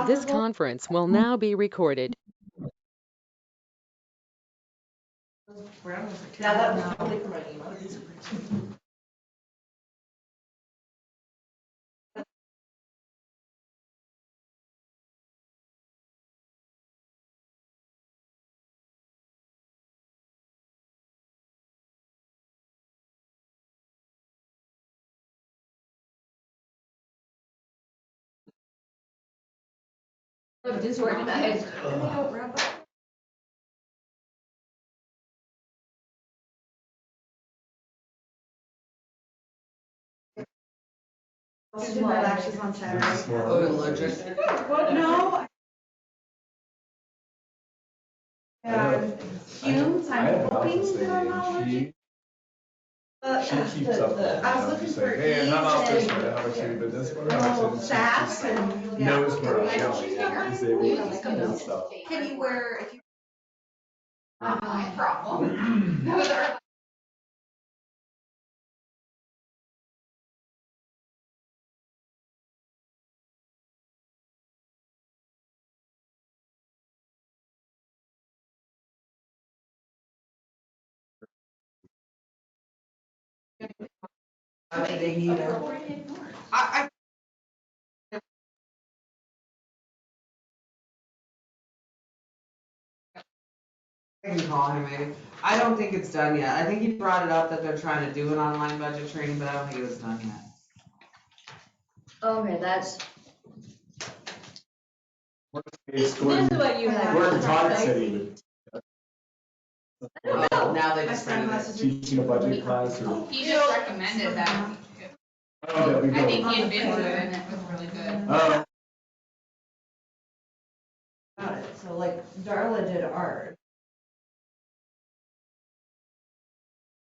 This conference will now be recorded. Yeah, that was totally from an email. Disorganized. And they don't wrap up. Lashes on Saturday. Allergic. What? No. Fumes. I'm hoping that I'm not allergic. She keeps up with it. I was looking for hey, I'm out this and way, how much you, but this one, how much sass and knows where I'm going. Because they will and stuff. Can you wear if you? My problem. That was our. They need it. I can call him maybe. I don't think it's done yet. I think he brought it up that they're trying to do an online budget training, but I don't think it was done yet. Okay, that's. This is what you have. We're in Todd City. Oh, now they just ran it. Teaching a budget class or. He just recommended that. Oh, I think he had been to it and it was really good. Oh. So like Darla did art.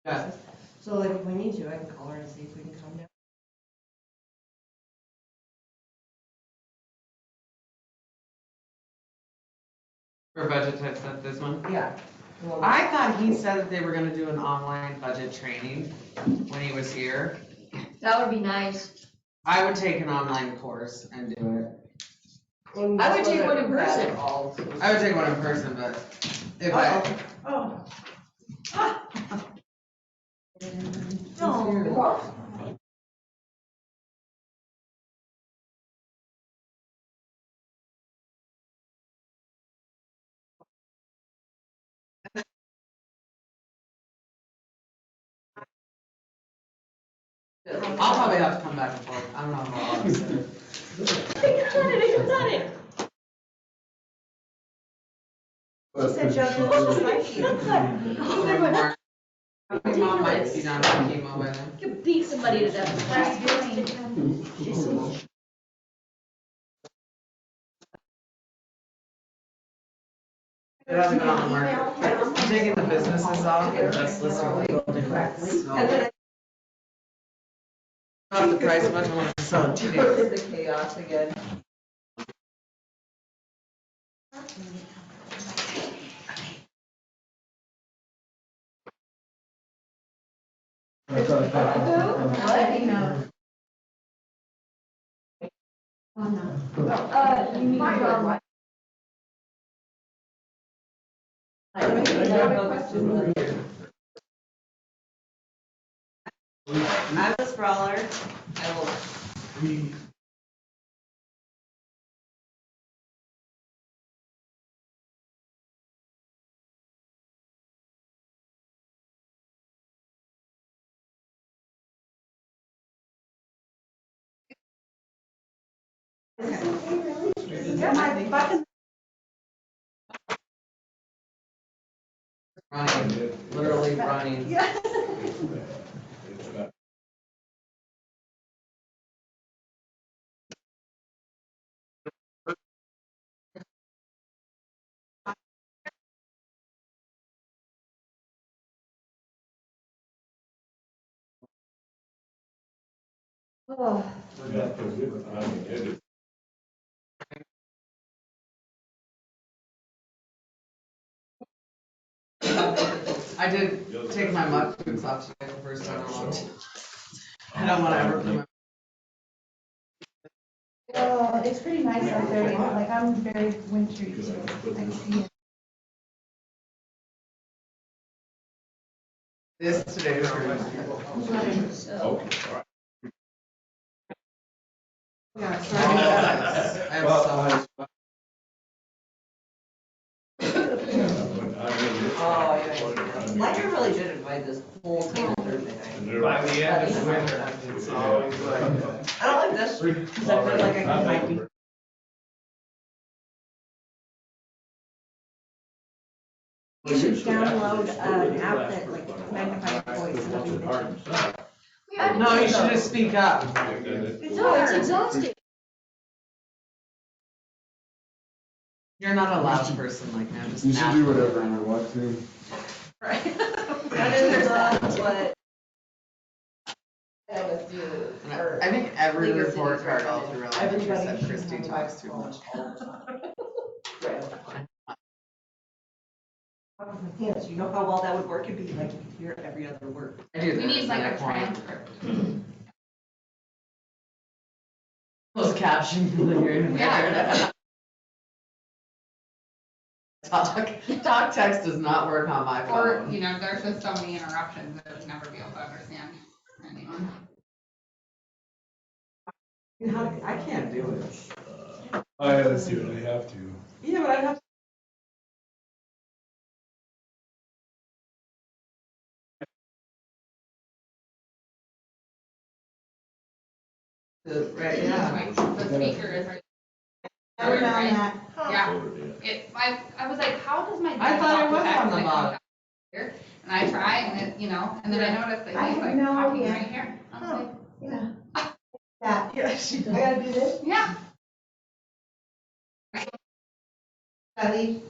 Yeah. So like if we need to, I can call her and see if we can come down. For budget type stuff, this one? Yeah. I thought he said that they were gonna do an online budget training when he was here. That would be nice. I would take an online course and do it. I would take one in person. I would take one in person, but if I. Oh. Oh. I'll probably have to come back and forth. I don't know how long it's there. She said Joe just like you. My mom might be down for chemo by then. You could beat somebody to death. It hasn't been on the market. I'm taking the businesses off and just listing legal defects. So. Not the price much, I want to sell it to you. The chaos again. Let me know. Oh no. You might go. I'm a sprawler. I will. Yeah, my button. Running, literally running. Yeah. Oh. I did take my mud boots off today the first time I walked. I don't want to ever put my. It's pretty nice out there, like I'm very wintry, so I can see it. This today is pretty nice. Yeah, it's starting to I have so much. Oh, yeah. Like I really did invite this whole table Thursday night. By the end of winter, it's always like. I don't like this, because I feel like I can hide me. You should download an app that like magnifies your voice and everything. No, you should just speak up. It's exhausting. You're not a loud person like me, I'm just You should do naturally whatever loud. you want to. Right. That is there's that, but. I think every League of report Cities card all recommended through elementary everybody said should Christie have a talks too phone much. all the time. Yes, you know how well that would work? It'd be like you could hear every other word. I do We this need and like I a want transcript. closed caption for the hearing. Yeah. Talk text does not work on my Or, phone. you know, there's just so many interruptions that I'd never be able to understand anyone. I can't do it. I gotta see what I have to. Yeah, but I'd have to, right, yeah. The speaker is right. I remember that. Yeah. I was like, how does my I dad thought it talk was back on when the it comes bottom. out here? And I try and it, you know, and then I noticed that I he's have like no talking idea. right here. I was like, Yeah. That, Yeah, she I gotta do this, yeah. Kelly.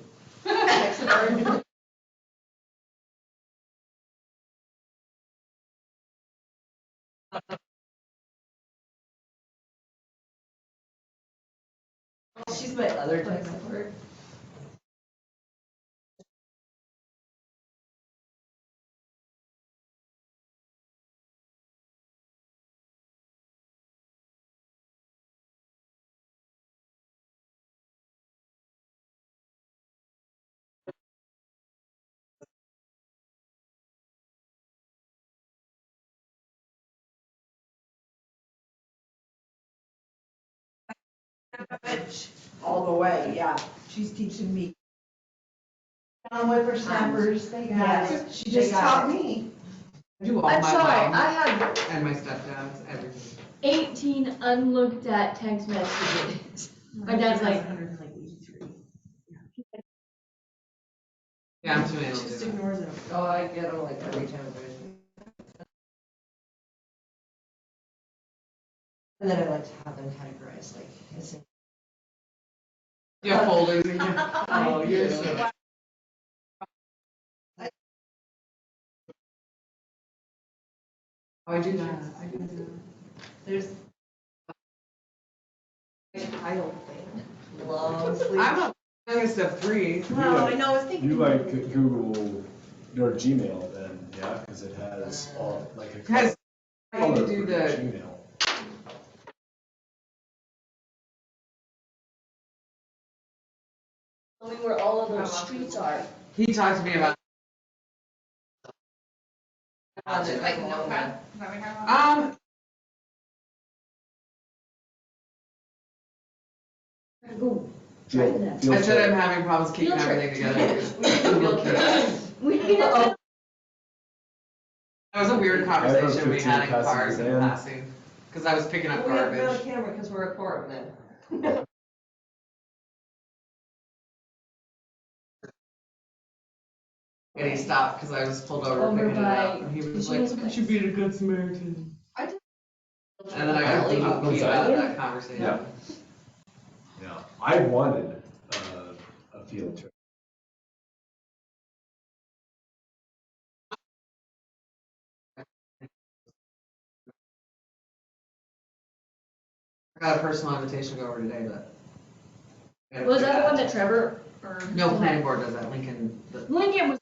She's my other tech support. All the way, yeah. She's teaching me. Whippersnappers, they got Yes, it. She they just got taught it. me. I do all I'm my sorry, mom I had and my stepdad's, everything. 18 unlooked at text messages. My dad's like, 183. Yeah, I'm too anal She to just do that. ignores them. Oh, I get them like every time. And then I like to have them categorized like as in. You have folders in here? Oh, you're so. Oh, I do that, I do that. There's. Child thing. Long sleep. I'm a youngest of three. Well, I know, I was thinking. You like Google or Gmail then, yeah, because it has all, like a. Guys, I color need to do for the, Gmail. tell me where all of those streets are. he talked to me about, Just like notepad. Is that what you're talking about? Ooh, try that. Field I said trip. I'm having problems keeping Field trip. everything Field together. We need to. That was a weird I have conversation we 15 had in passes cars a in day. passing, cause I was picking up We have to be on garbage. camera because we're a quorum then. And he stopped because I was pulled over Over picking it by up, and he was like, Michelle's look at place. you being a good Samaritan. I did. And then I got Really? completely out of that conversation. Yeah. Yeah, I wanted a field trip. I got a personal invitation to go over today, but. I gotta Was figure that the one that Trevor or? No, planning board does that, Lincoln, Lincoln was.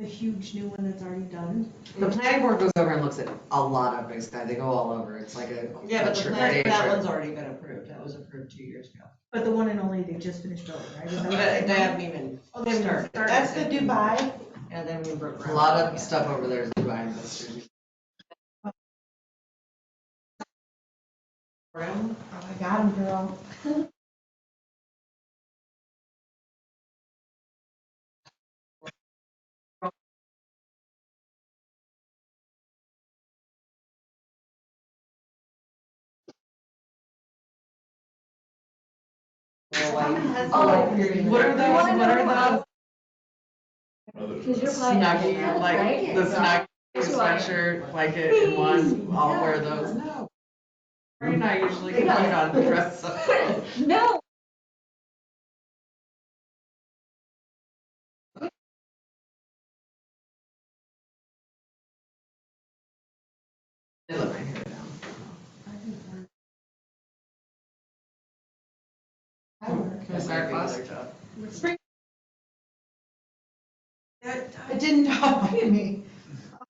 the huge new one that's already done. The planning board goes over and looks at a lot of Big Sky, they go all over, it's like a. Yeah, but the trip, plan, day that trip. one's already been approved, that was approved 2 years ago. But the one and only they just finished building, right? Is that what But you're they saying? haven't even Oh, they haven't started. started. That's the Dubai. And then we broke A ground. lot of again. stuff over there is Dubai investors. Oh, I got him, girl. What are those, Because you're probably asking that, like, right? the snuggie Guess who I am. sweatshirt, blanket in one, I'll wear those. No. You're not usually compete on dress up. No. They let my hair down. Can I start class? Spring. It didn't dawn on me.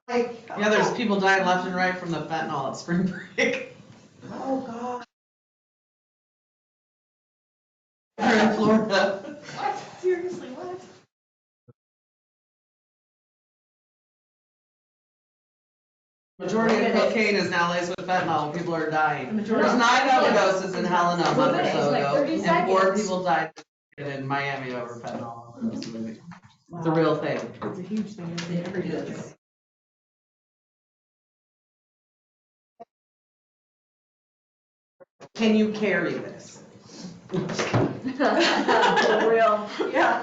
Like, Yeah, there's people dying left and right from the fentanyl at spring break. oh God. They're in Florida. What? Seriously, what? Majority of cocaine is now laced with fentanyl, people are dying. majority- There's 9 overdoses in Helena a month or so It's like ago, 30 and 4 seconds. people died in Miami over fentanyl overdoses. It's a real thing. It's a huge thing. It's every day. Can you carry this? For real. Yeah.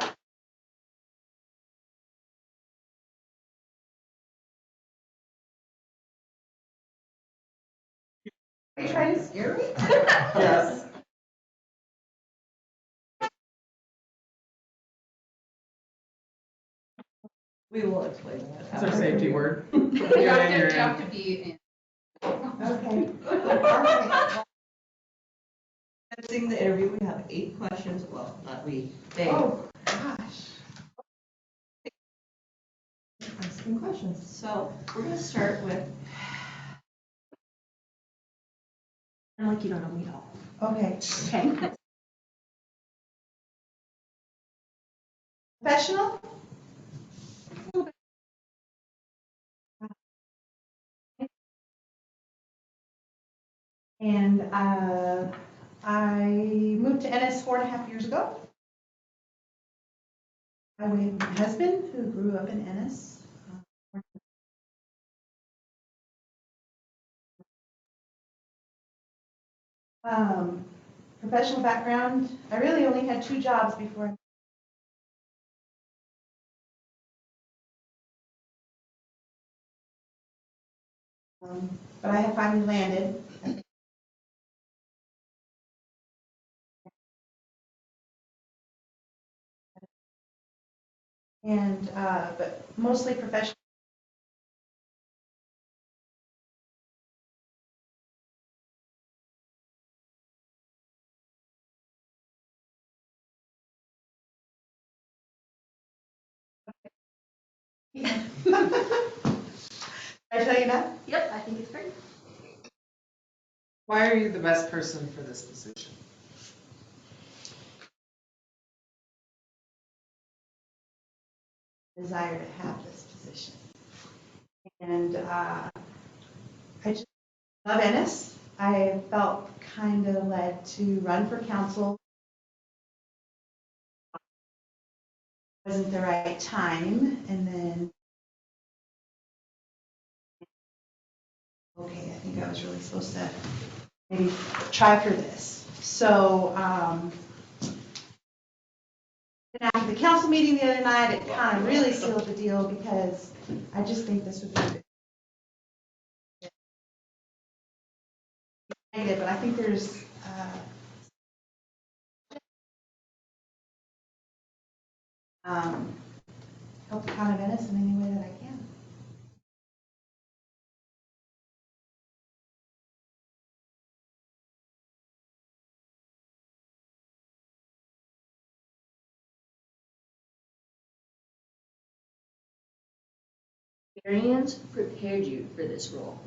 Are you trying to scare me? Yes. We will explain that. That's our safety word. You Yeah, have you're to, you have in. to be in. Okay. All right. Seeing the interview, we have 8 questions, well, not we, they. Oh, gosh. Asking questions. So we're gonna start with, And like you don't know me at all. Okay. Okay. Professional? And I moved to Ennis 4.5 years ago. I with my husband, who grew up in Ennis. Professional background, I really only had 2 jobs before. But I have finally landed. And, but mostly professional. I tell you that? Yep, I think it's great. Why are you the best person for this position? Desire to have this position. And I just love Ennis. I felt kind of led to run for council. Wasn't the right time, and then okay, I think I was really supposed to maybe try for this. So after the council meeting the other night, it kind of really sealed the deal because I just think this would be good. But I think there's help the town of Ennis in any way that I can. experience prepared you for this role?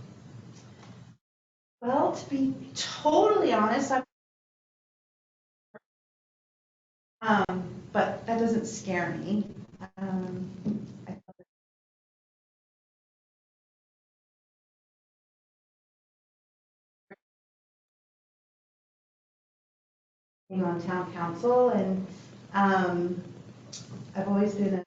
Well, to be totally honest, but that doesn't scare me. I love being on town council, and I've always been a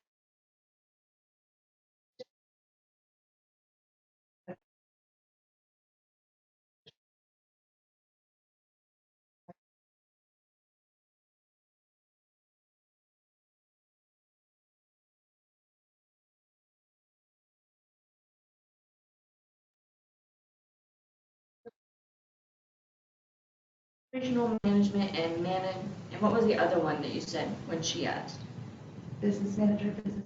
Regional management and what was the other one that you said when she asked? business manager, business.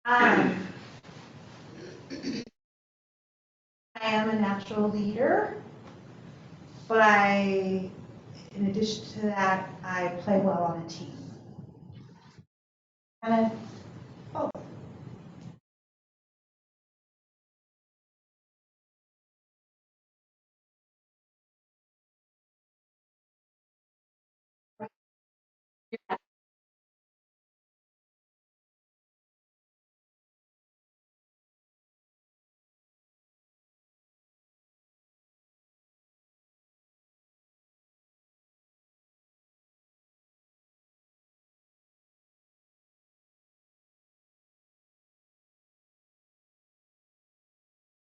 Um, I am a natural leader, but in addition to that, I play well on a team. Kind of both.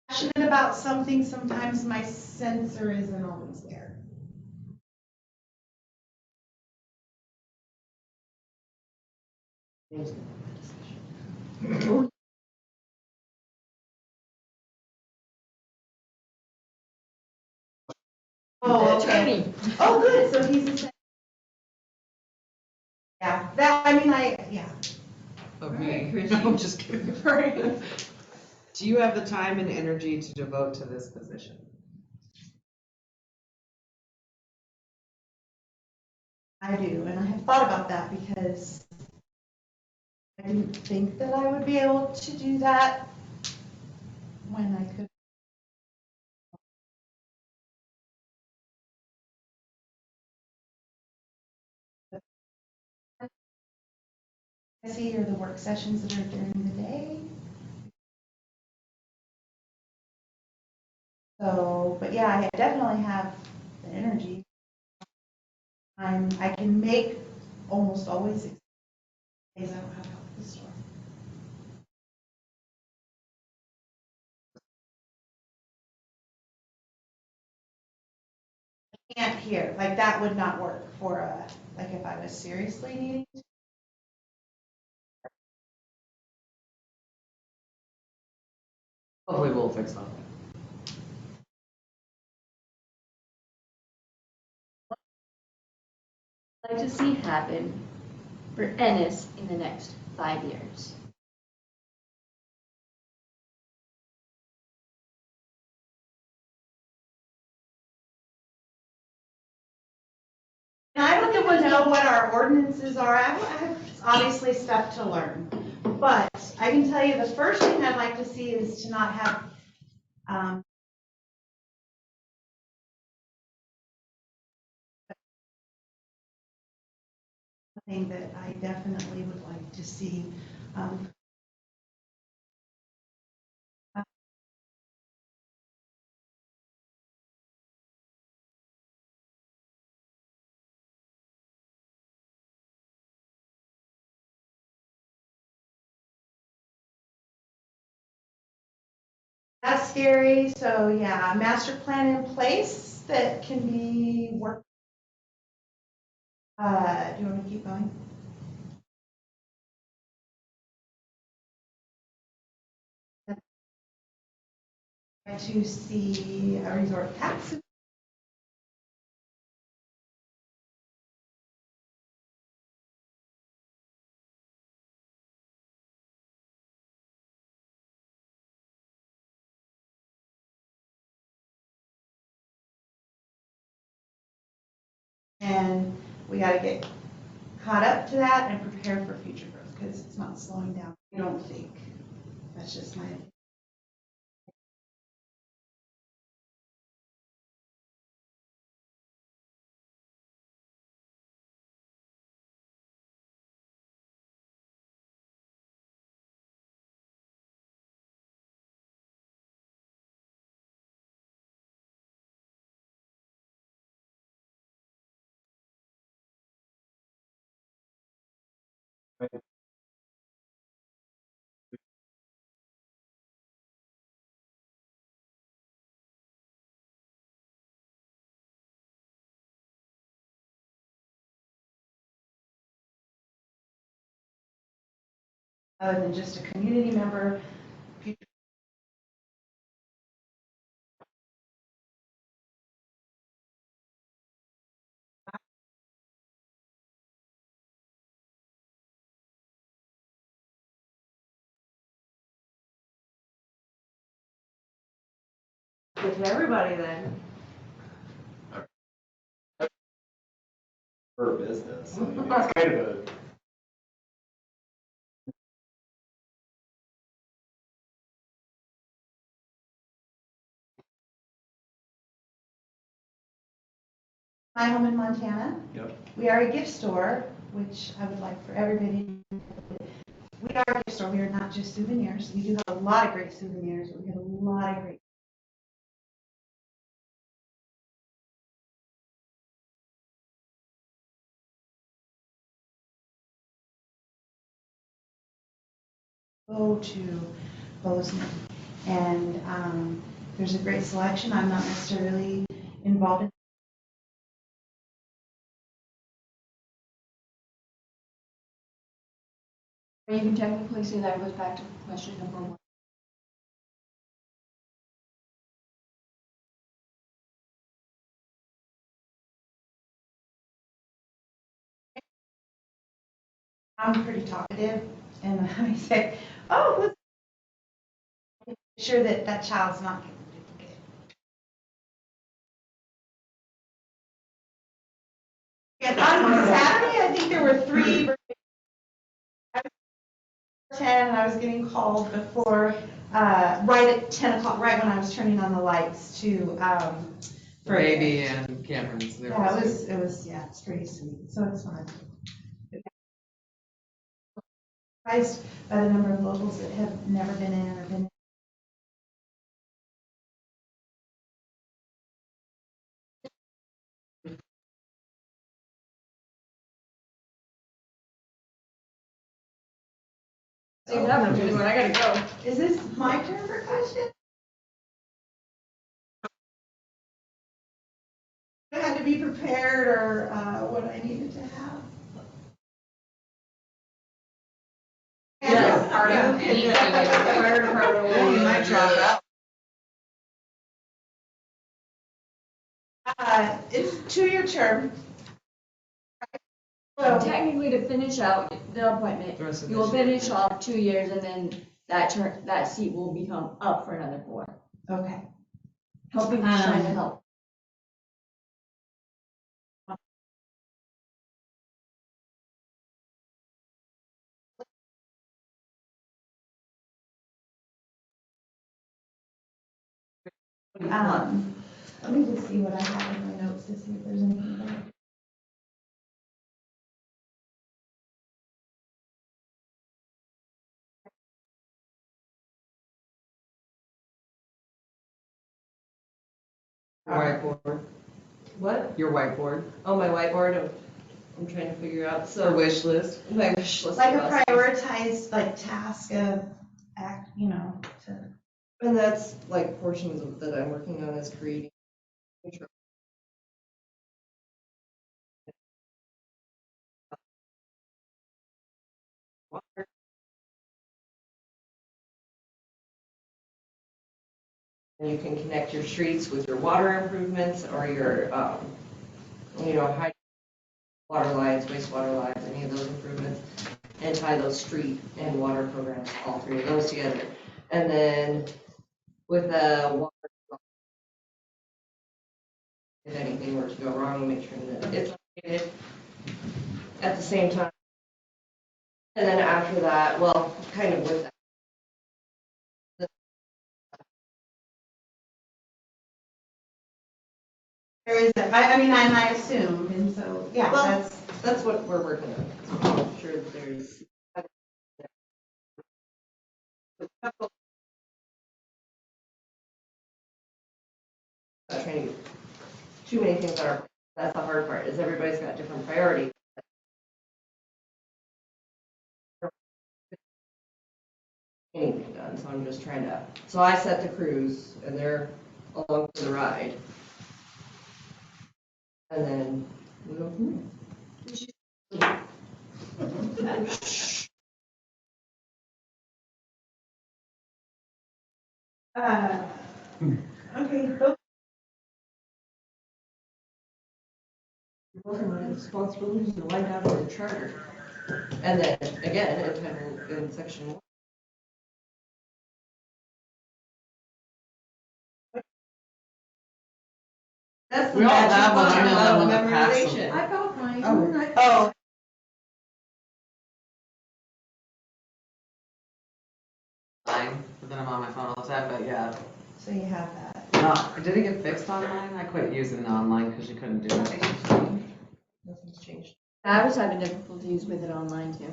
Passionate about something, sometimes my sensor isn't always there. Oh, okay. Oh, good, so he's a, yeah, that, I mean, yeah. Of me. Chrissy. No, I'm just kidding. Do you have the time and energy to devote to this position? I do, and I have thought about that because I didn't think that I would be able to do that when I could. I see are the work sessions that are during the day. So, but yeah, I definitely have the energy. I can make almost always days I don't have help at the store. Can't hear, like that would not work for like if I was seriously needing to. Hopefully we'll fix that. I'd like to see happen for Ennis in the next 5 years? And I don't even know what our ordinances are. I have obviously stuff to learn. But I can tell you the first thing I'd like to see is to not have something that I definitely would like to see. Um, that's scary. So yeah, master plan in place that can be worked. Do you want me to keep going? To see a resort tax. And we got to get caught up to that and prepare for future growth because it's not slowing down. I don't think. That's just my opinion. Other than just a community member, Good to everybody then. For business, I mean, it's kind of a, my home in Montana. yep. We are a gift store, which I would like for everybody. We are a gift store. We are not just souvenirs. We do have a lot of great souvenirs. We get a lot of great. Go to Bozeman, and there's a great selection. I'm not necessarily involved in. Or you can technically say that goes back to question number 1. I'm pretty talkative, and I say, "Oh, let's make sure that that child's not getting duplicate." And on Saturday, I think there were 3 birthdays. I was 10, and I was getting called before, right at 10 o'clock, right when I was turning on the lights to, The baby and Cameron's. yeah, yeah, it's pretty sweet, so it's fun. Surprised by the number of locals that have never been in or been. Save that for me when I gotta go. Is this my turn for questions? I had to be prepared or what I needed to have. Yes. Part of any student. Fire department will- You might drop out. It's 2-year term. So, Technically, to finish out the appointment, The rest of you will this year. finish off 2 years, and then that seat will become up for another 4. okay. Helping, trying to help. Let me just see what I have in my notes to see if there's anything there. Whiteboard. What? Your whiteboard. Oh, my whiteboard, I'm trying to figure out, Or so wish list. my wish list. Like of a us. prioritized like task of act, to. And that's like portions of, that I'm working on is creating. And you can connect your streets with your water improvements or your, high water lines, wastewater lines, any of those improvements, and tie those street and water programs, all 3 of those together. And then with the water, if anything were to go wrong, make sure that it's at the same time. And then after that, well, kind of with that. There is, I mean, and I assumed, and so, yeah, Well, that's what we're working on. I'm sure that there's. Not trying to get too many things on our, that's the hard part, is everybody's got different priorities. Anything done, so I'm just trying to, so I set the crews and they're along for the ride. And then we go from there. Okay, both Both of my responsibilities are lined out in the charter. And then, again, in section 1. That's the We all magic have one. I part know that of one that passed memorization. I got mine. Oh, Fine, but then I'm on my phone all the time, but yeah. so you have that. Did it get fixed online? I quit using it online because you couldn't do it. Nothing's changed. I was having difficulties with it online too.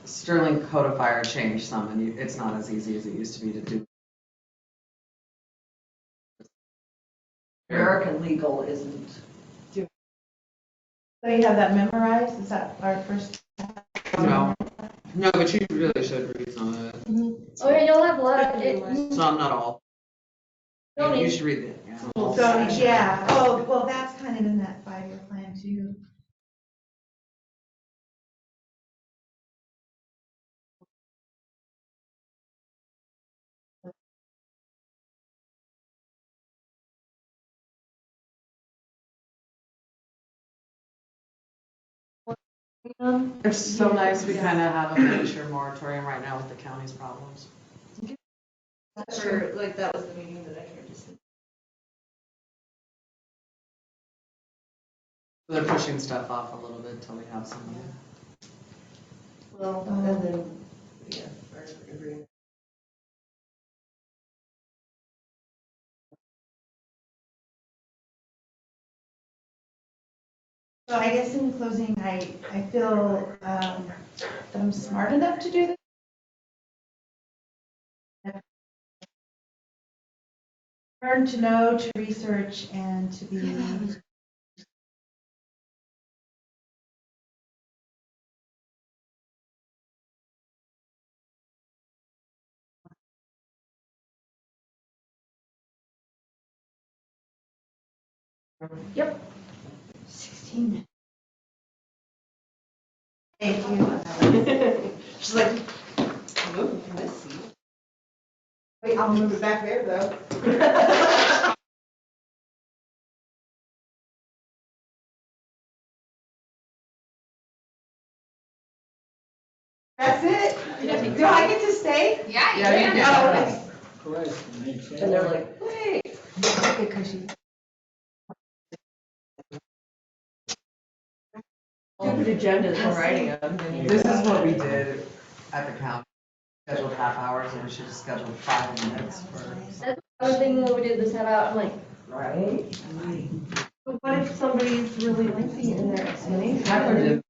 Sterling Codifier changed some, and it's not as easy as it used to be to do. American legal isn't. So you have that memorized? Is that our first? No, but you really should read some of it. Oh yeah, you'll have a lot of it. Some, not all. Don't You need- should read it. Yeah. So, yeah, oh, well, that's kind of in that 5-year plan too. It's so nice we kind of have a miniature moratorium right now with the county's problems. Sure, like that was the meeting that I tried to send. They're pushing stuff off a little bit until we have some. Well, and then, yeah, our agreement. So I guess in closing, I feel that I'm smart enough to do this. I've learned to know, to research, and to be. Yep. 16 minutes. Thank you. She's like, move from this seat. Wait, I'll move it back there though. That's it? Do I get to stay? Yeah, you Yeah, you can. can. Oh, okay. Christ, And they're like, wait. Stupid agendas we're writing them. This is what we did at the county. Scheduled half hours, and we should have scheduled 5 minutes for. That's I was thinking when we did this set out, I'm like, Right? But what if somebody's really lengthy in their explanation? Tyler did.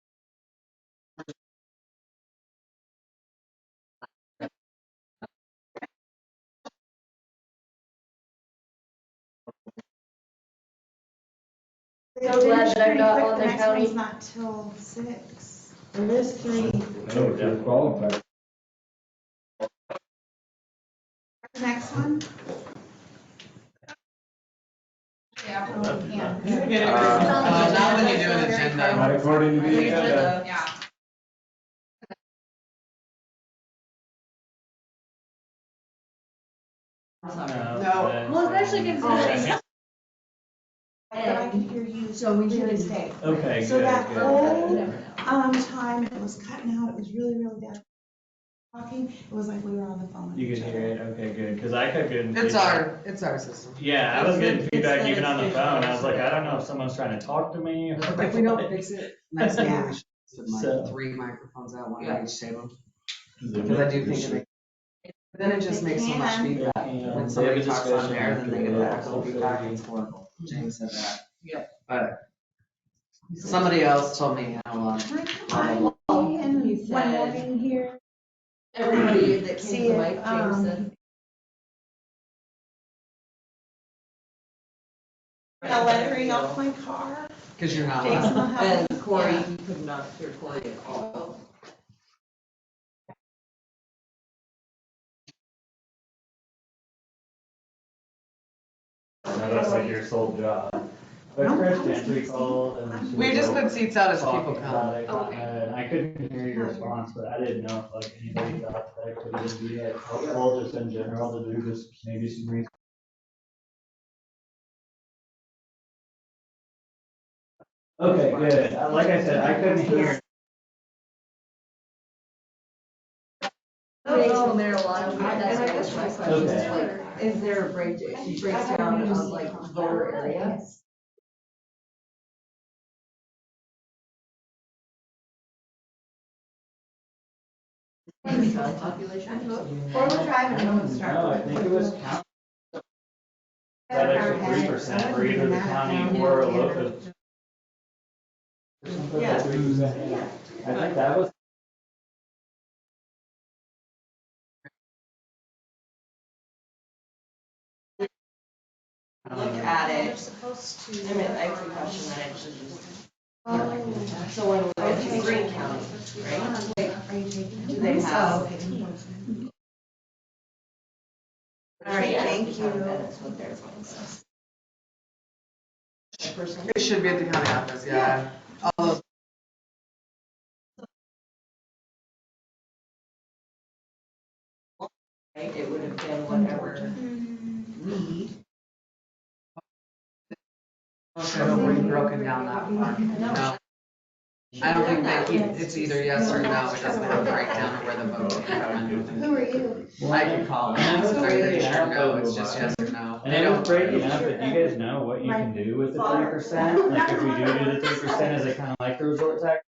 so glad that I'm not on The the next county. one's not till 6. There is 3. No, you're qualified. The next one? Yeah, we can. Not when you do an Not agenda. according to the agenda. Yeah. No. Well, especially considering. But I can hear you. So we clearly should- stay. Okay, So good, that good. whole You never know. time, it was cutting out, it was really, really bad. talking, it was like we were on the phone with You each could other. hear it, okay, good, because I kept getting It's feedback. our system. Yeah, I was getting It's feedback that even on the it's phone, I was like, visual. I don't know if someone's trying to talk to me. or If we don't what. fix it, next time Yeah. we should put So- like 3 microphones out, one Yeah. at each table. Because I do think it makes, then it just makes so much can. feedback. Yeah, When they somebody have a talks on discussion there, then they get after that echo feedback, 12:30. it's horrible. James said that. Yeah. But somebody else told me how long. I'm and He one said- morning here. Everybody that came See to the if, mic, James said. Now lettering off my car. Because you're not. Jason will have. And Corey, Yeah. you could not hear Corey at all. I know that's like your sole job. But Chris Gentry called and she We was just like put seats out as talking people about come. it, and I couldn't hear your response, but I didn't know if like anybody thought that could even be like helpful just in general to do just maybe some research. Okay, good. Like I said, I couldn't hear. Medical marijuana, And I that's guess my my question, is Okay. like, is there a breakdown of like voter area? Population? Or we're driving and we'll start. No, I think it was county. That extra 3% for either the county or a local. Or something like 3%, yeah. I think that was. Look at it. I mean, I have a question that actually just. So when we went to Green County, right? Do they have? All right, thank you. That's what they're going to. A person. It should be at the county office, yeah. All those. Right, it would have been whatever. Okay, don't be broken down that far. No. I don't think they keep, it's either yes or no, it doesn't have a breakdown of where the vote came from. Who are you? I can call them, And it was I'm pretty breaking sure up no, a it's little just bit. yes or no. And it was breaking up, but do you guys know what you can do with the 3%? Like if we do the 3%, is it kind of like the resort tax?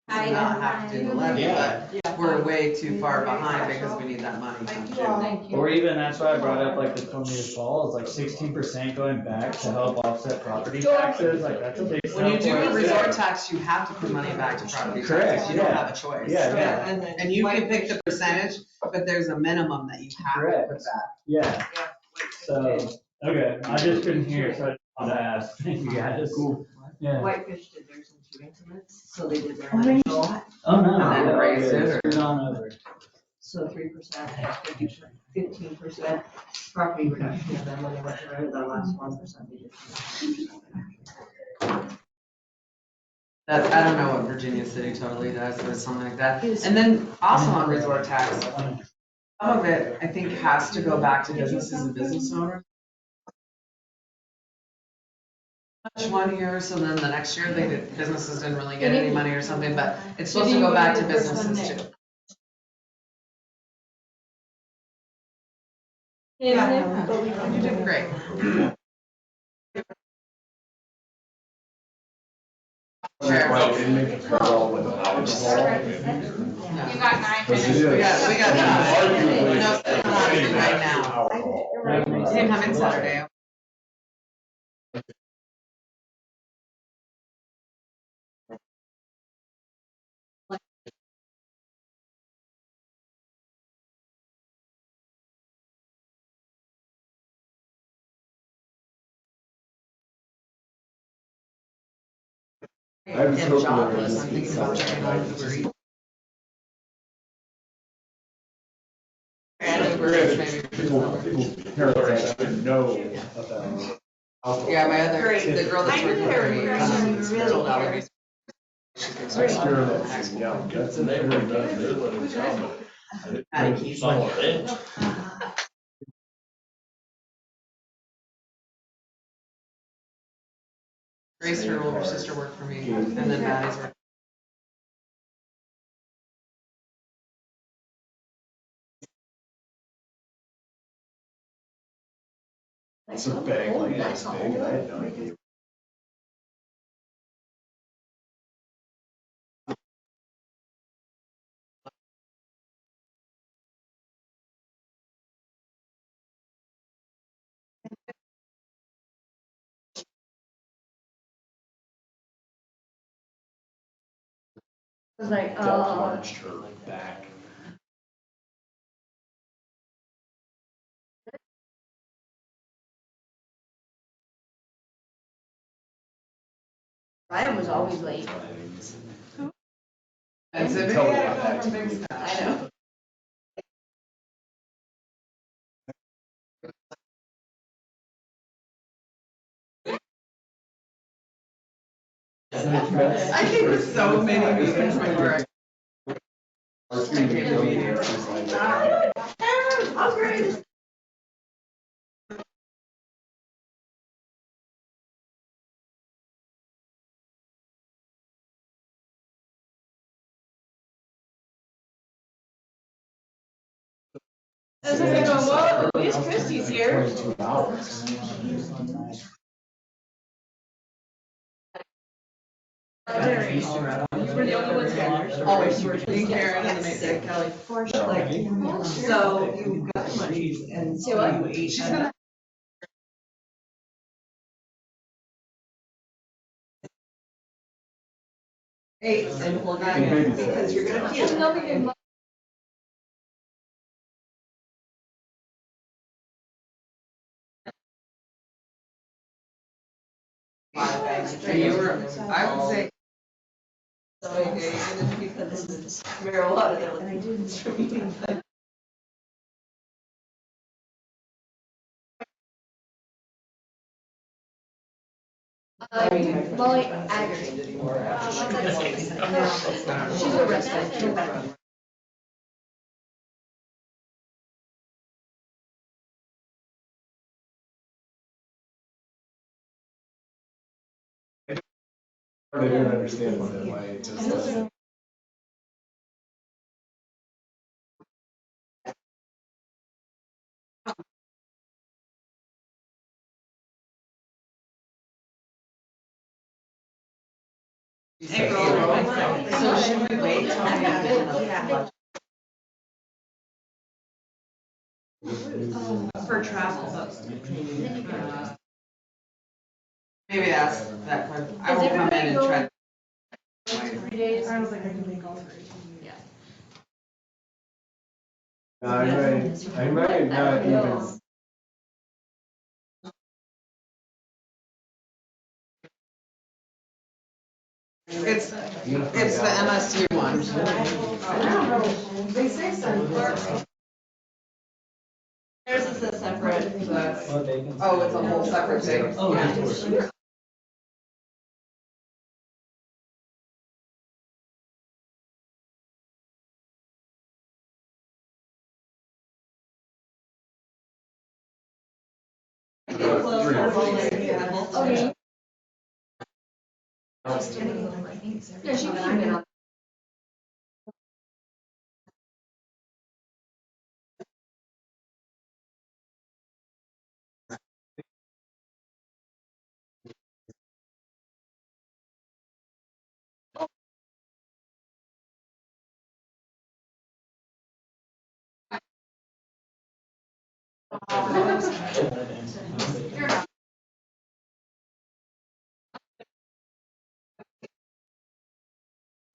Do not have to do the levy, Yeah. but we're way too far behind because we need that money from June. Thank you. Or even, that's why I brought up like the Columbia Falls, like 16% going back to help offset property taxes, like that's a big. When you do sell a point. resort tax, you have to put money back to property Correct, taxes, you don't yeah. have a choice. Yeah. And you can pick the percentage, but there's a minimum that you have to Correct. put back. Yeah, so, okay, I just couldn't hear, so I just wanted to ask, thank you guys. Cool. Yeah. Whitefish did theirs in 2 increments, so they did their initial, Oh, no. And then yeah, raise it, or- scoot on over. so 3% and 15% property reduction, and then when they went to the last 1%, they did. That, I don't know what Virginia City totally does, but it's something like that. And then also on resort tax, some of it, I think, has to go back to businesses and business owners. One year, so then the next year, businesses didn't really get any money or something, but it's supposed to go back to businesses too. Yeah, but we can You did great. Sure. You got 9 minutes. We got time. No, it's not right now. You didn't come in Saturday. I was And hoping jobless, there I'm was thinking about checking on Uber Eats. And Uber Eats maybe. Parents should know about alcohol. Yeah, my other, the girl that's I knew working they were for me, really told care. allergies. Experiments, yeah, that's an Patty Keith. Grace, her older sister, worked for me, and then Maddie's worked. It's a bag like this big, and I had no idea. I was like, That larged her back. Ryan was always late. And so maybe Tell I me had to about go that from too. Big Sky. I know. I think there's so many meetings before I'm great. I was like, whoa, at least Christie's here. 22 hours. You were the only ones here. always me, Karen, and the maid. Kelly. Like, so you got munchies and so you ate. She's gonna. Ate and plug And in baby because you're gonna feel There's it. nothing in my. And you were, I would say, So it's because marijuana that was distributing. Molly aggravated anymore. She's arrested. They didn't understand why it just doesn't. so should we wait till we have it? For travel. Maybe ask that question. I will come in and try. 3 days. I don't think I can make all three. I might not even. It's the MSU one. They say so. Theirs is a separate. Oh, it's a whole separate thing. Oh, Okay. Yeah, she came in on.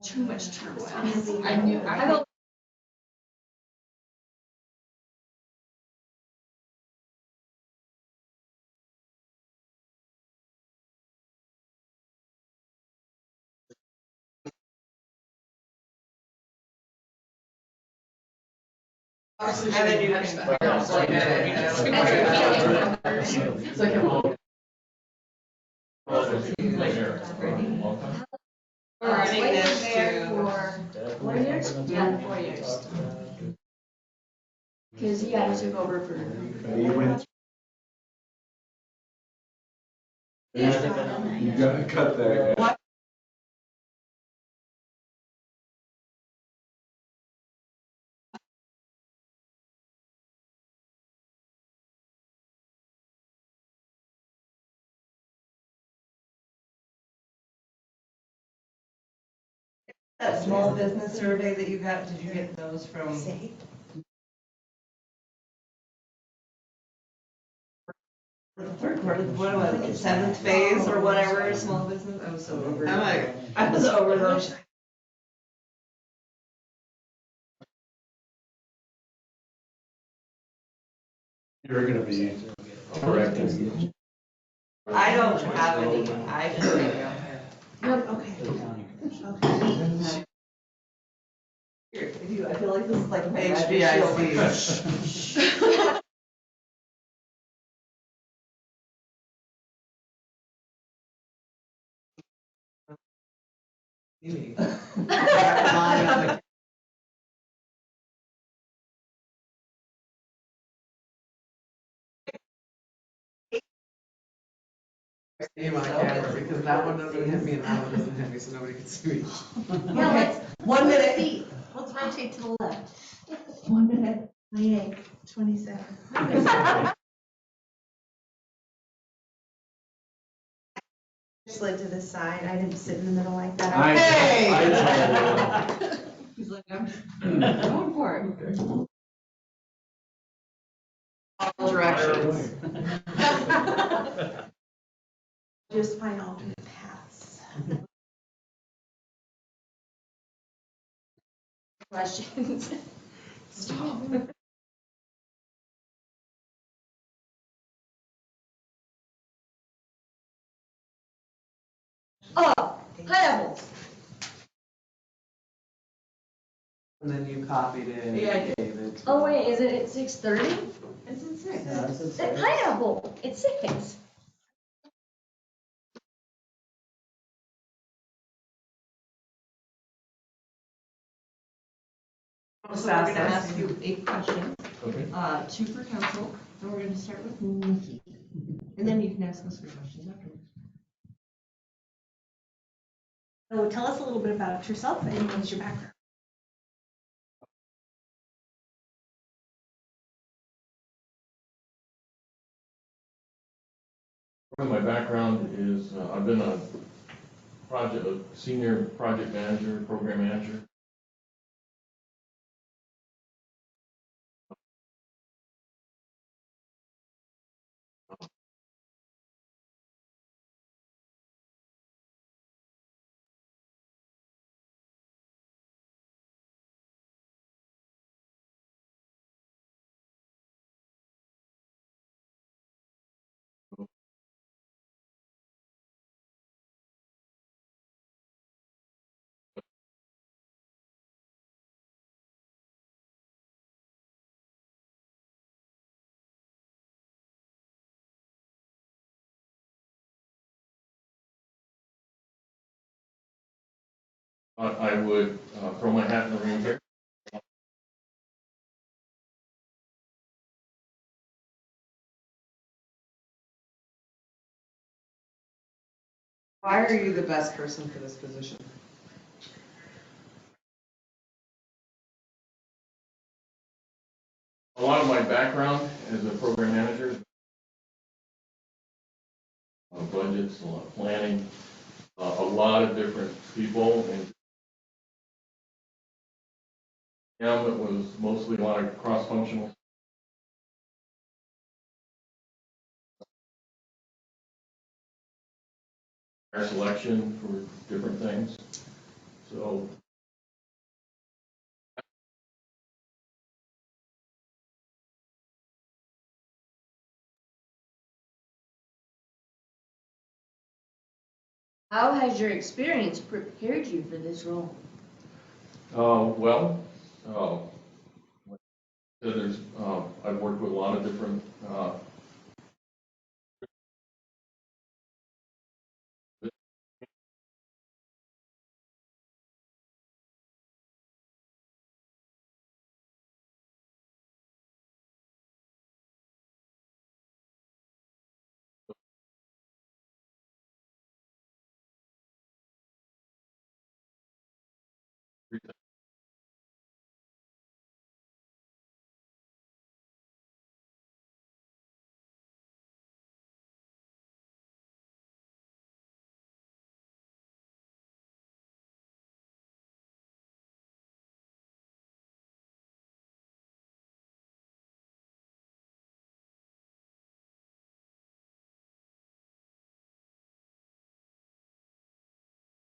Too much turmoil. I knew, I don't. And then you can plug it in, you know. It's like a. Running this there to- for 4 years? Yeah, 4 years. Cause he took over for. He went You gotta cut that. That small business survey that you got, did you get those from? The third quarter, what was it, seventh phase or whatever, small business, I was so over. I was over those. You're gonna be correcting. I don't have any, I can make it out Nope, okay. Okay. here. If you, I feel like this is like a magic HBIC. See my camera, because that one doesn't hit me and that one doesn't hit me, so nobody can see me. Yeah, let's, 1 minute. See, let's rotate to the left. 1 minute, 28, 27. Slid to the side, I didn't sit in the middle like that. I told He's like, I'm going for it. All directions. Just find alternate paths. Questions? Stop. Oh, pineapples. And then you copied it. Yeah, I did. David. Oh wait, is it at 6:30? It's in six. Yeah, that's it. That pineapple, it's 6. So we're gonna ask you 8 questions, Okay. 2 per council, and we're gonna start with Nikki. And then you can ask us some questions afterwards. So tell us a little bit about yourself and what is your background? My background is, I've been a senior project manager, program manager. I would throw my hat in the ring here. Why are you the best person for this position? A lot of my background as a program manager, budgets, a lot of planning, a lot of different people, and it was mostly a lot of cross-functional. Our selection for different things. So How has your experience prepared you for this role? well, so there's, I've worked with a lot of different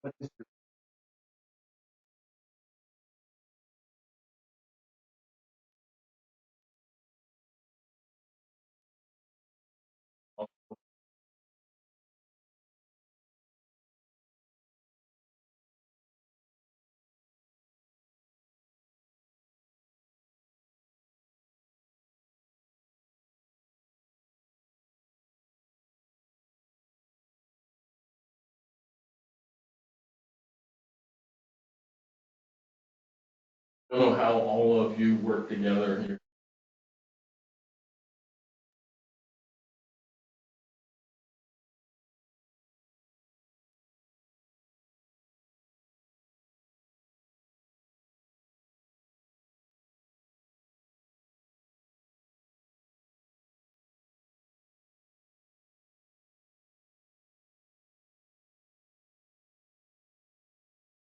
I don't know how all of you work together here.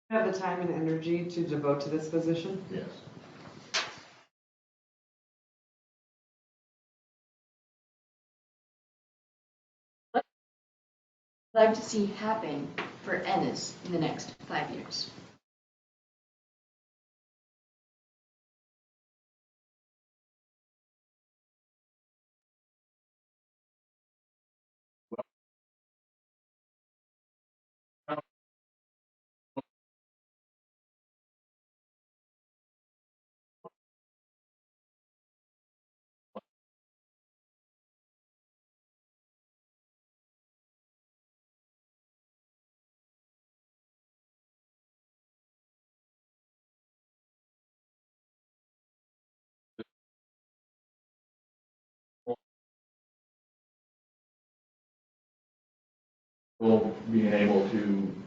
You have the time and energy to devote to this position? Yes. What would you like to see happen for Ennis in the next 5 years? Well, being able to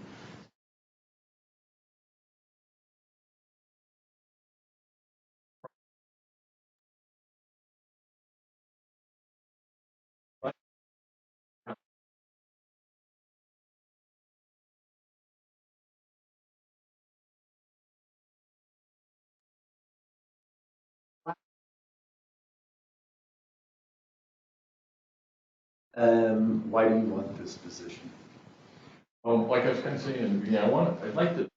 Why do you want this position? like I was kind of saying in the beginning, I'd like to.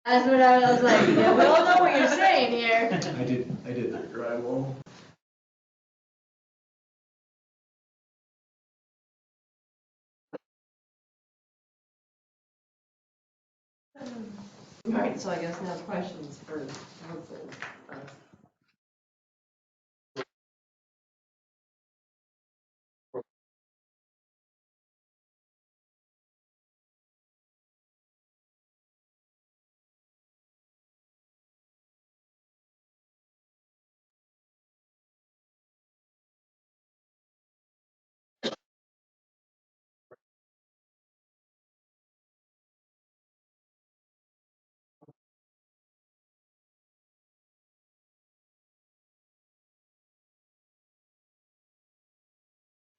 That's what I was like, yeah, we all know what you're saying here. I did the drywall. All right, so I guess now questions for council.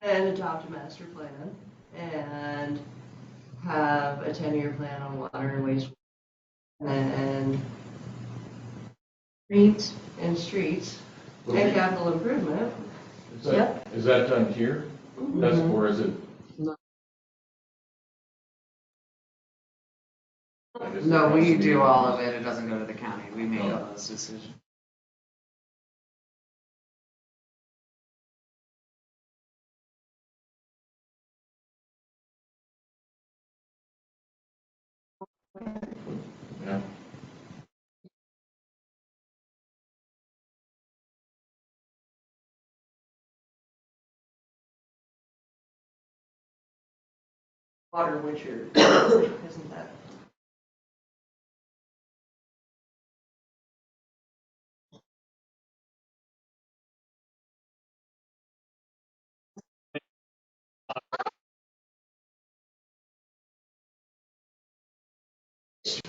And adopt a master plan and have a 10-year plan on water and waste and streets and capital improvement. Is that done here? That's, or is it? No, we do all of it. It doesn't go to the county. We make all those decisions. Yeah. water winter, isn't that?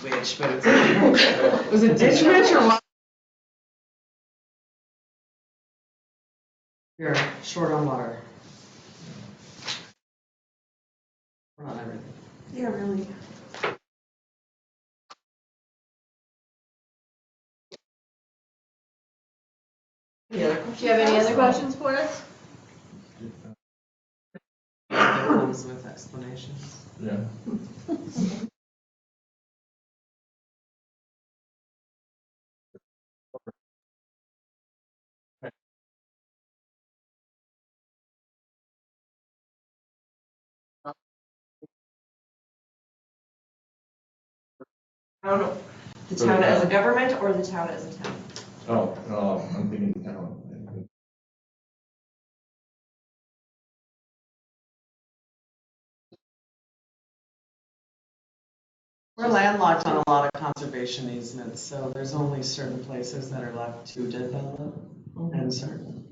Which, but it's, was it ditch witch or what? You're short on water. We're on everything. Yeah, really. Do you have any other questions for us? That comes with explanations. Yeah. I don't know, the town as a government or the town as a town? Oh, I'm thinking town. We're landlocked on a lot of conservation easements, so there's only certain places that are left to develop and certain.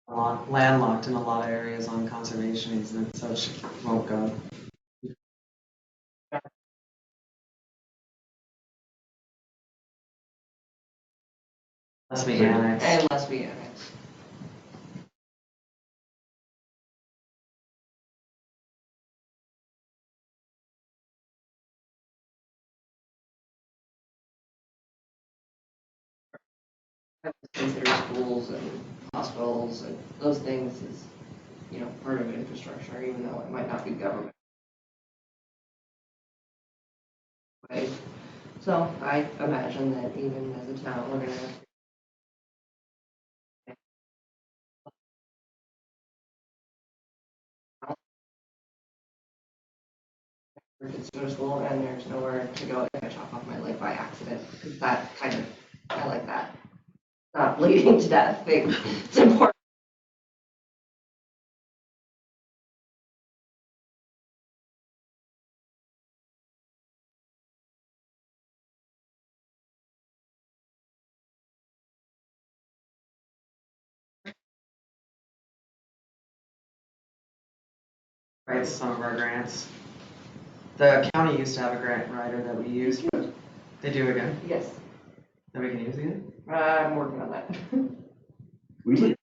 Landlocked in a lot of areas on conservation easements, so it won't go. Must be annexed. Unless we annex. Consider schools and hospitals and those things is, you know, part of infrastructure, even though it might not be government. Right? So I imagine that even as a town, we're gonna have kids go to school and there's nowhere to go if I chop off my leg by accident, because that kind of, I like that. Not bleeding to death thing. It's important. Write some of our grants. The county used to have a grant writer that we used, but they do again. Yes, That we can use again. I'm working on that. We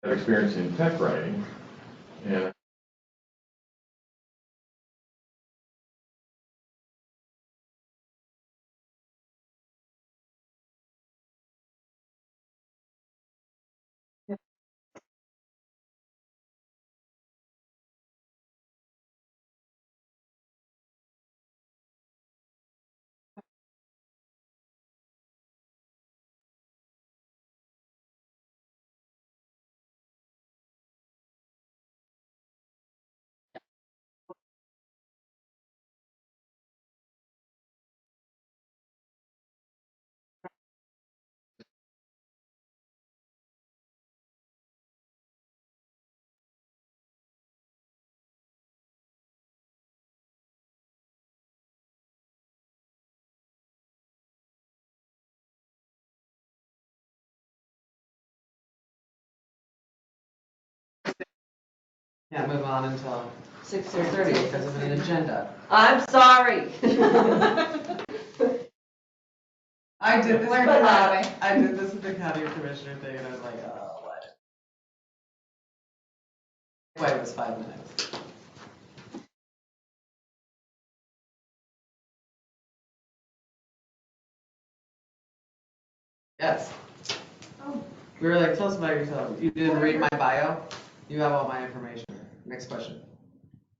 Have experience in tech writing, and Can't move on until 6:30 because of an agenda. I'm sorry. I did this. Learn the hard way. I did this with the county commissioner thing, and I was like, oh, what? Wait, it was 5 minutes. Yes. Oh. We were like, tell us about yourself. You didn't read my bio? You have all my information. Next question.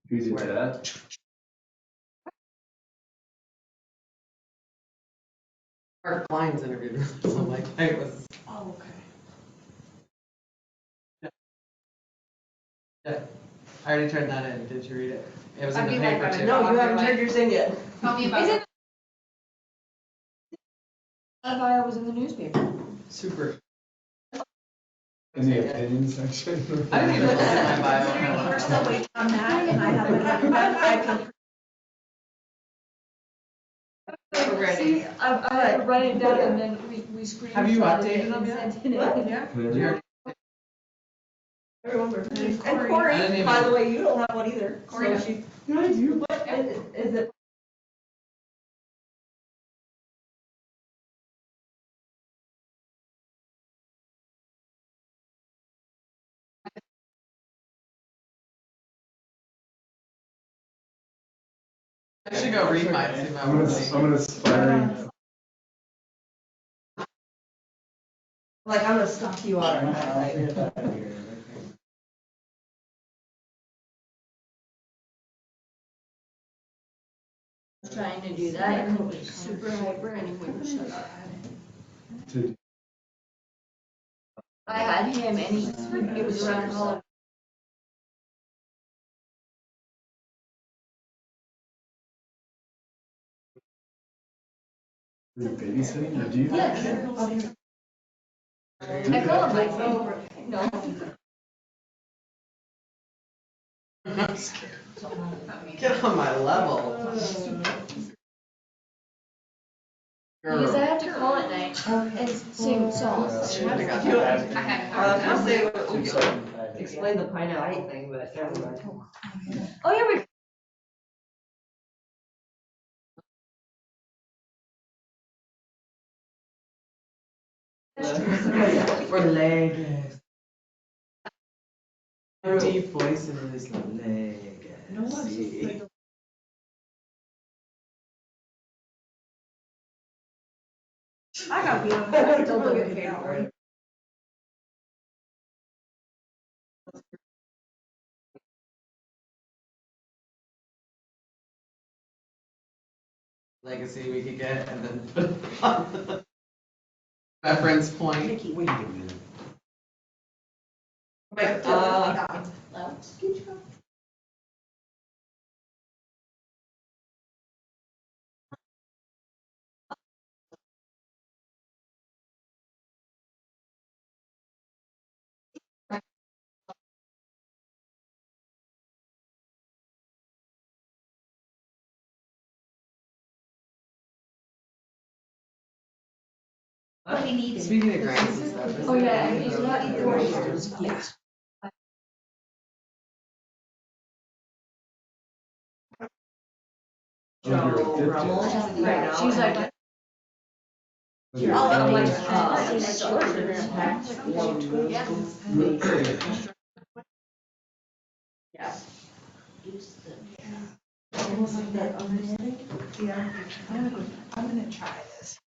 who did that? Mark Klein's interviewed me, so I'm like, it was. Oh, okay. Yeah, I already turned that in. Did you read it? It was in I'd the be like, paper I too. No, you haven't turned yours in yet. Tell me about Is it. it? I thought it was in the newspaper. Super. In the opinion section. I didn't even look at my bio. Considering we're still waiting on that, and I haven't heard back, I can. See, I write it down and then we screenshot it. Have you updated them and yet? sent it. Yeah. Everyone, and I Corey, didn't even- by the way, you don't have one either. Corey, So she, I do. what is it? I should go read mine, see if I I'm want an, to. I'm an aspiring. Like, I'm gonna stalk you out. Trying to do that and it was super hyper and he wouldn't shut up. To, I had him and it was around Halloween. are you babysitting or do you? Yes. I call him like, no. I'm scared. Get on my level. Because I have to call at night and sing songs. She might have got You- that. I hadn't I heard was that. gonna say, explain the pineapple thing, but never mind. Oh, yeah, we. For legs. Deep voices, legacy. I gotta be honest, I still don't get that one. Legacy we could get and then put it on the reference point. Wait a minute. Like, What we needed. Speaking of grants and stuff. is Oh, there yeah, any and of it's those- not 4 years. Yes. Joe Brummel, right now. She's like, I'm like, yeah. Almost like that understanding. Yeah, I'm gonna try this.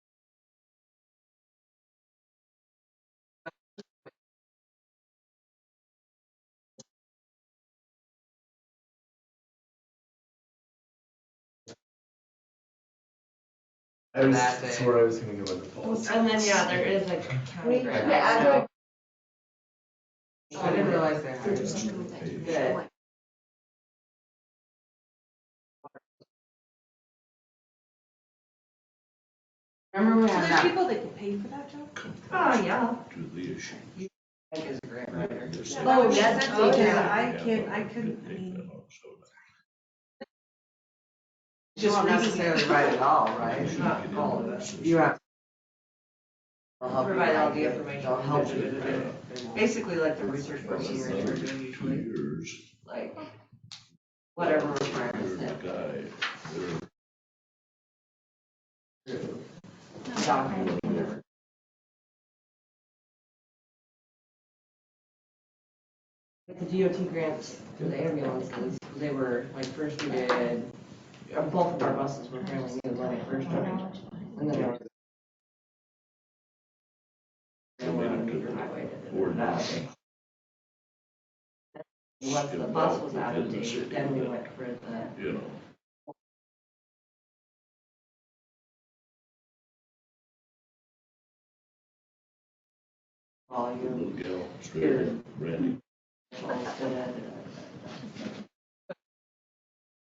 That's where I was gonna go with the policy. And then, yeah, there is a county grant. I didn't realize they hired them. Good. Remember we So had there's that. people that get paid for that job? Oh, yeah. Mike is a grant writer. Oh, yes, Oh, okay. yeah, I couldn't, I mean. You won't necessarily write it all, right? Not all of it. You have. They'll help you Provide all write the it. information. They'll help you. Basically, like the research person you're doing usually, like, whatever requirements that. Document, whatever. Like the DOT grants for the ambulances, they were, like, first we did, both of our buses were fairly new when I first joined. And then there was. Then we're on Beaver Highway that did that. Once the bus was out of date, then we went for the. volume. Miguel, Strayer, Randy.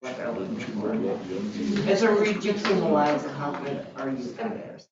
Doesn't she work up young people? It's a read between the lines of how good are you at it.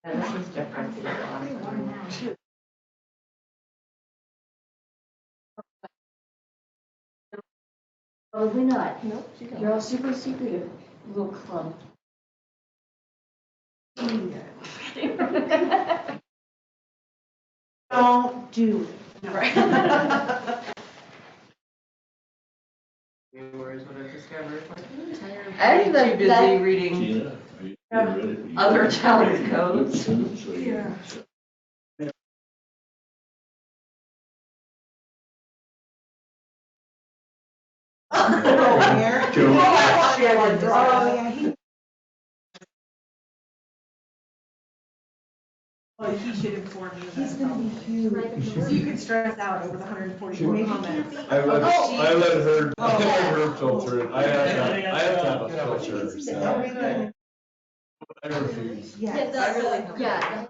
And this is different than the last one. Probably not. Nope. You're all super secretive, little club. Don't do it. Right. Where's what I've discovered. I'm too busy reading Tina, are you ready for you? other towns' codes. Yeah. Oh, Mayor. Joe. Oh, yeah, Well, he should inform you. he's gonna be huge. So you can stress out over the 144 comments. I let her, Oh. I let her filter it. I have to have a filter, so Everything. I refuse. Yes. I really. Yeah.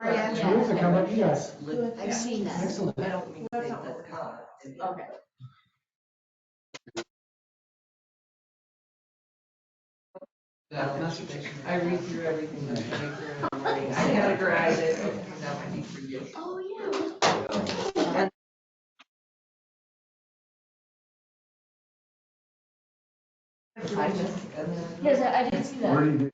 Yeah. Smooth to come up, yes. I've seen that. Excellent. I don't mean to say that's not. Okay. I read through everything that's coming through in the morning. I categorize it. That might be for you. Oh, yeah. And I just. Yes, I did see Where that. do you get?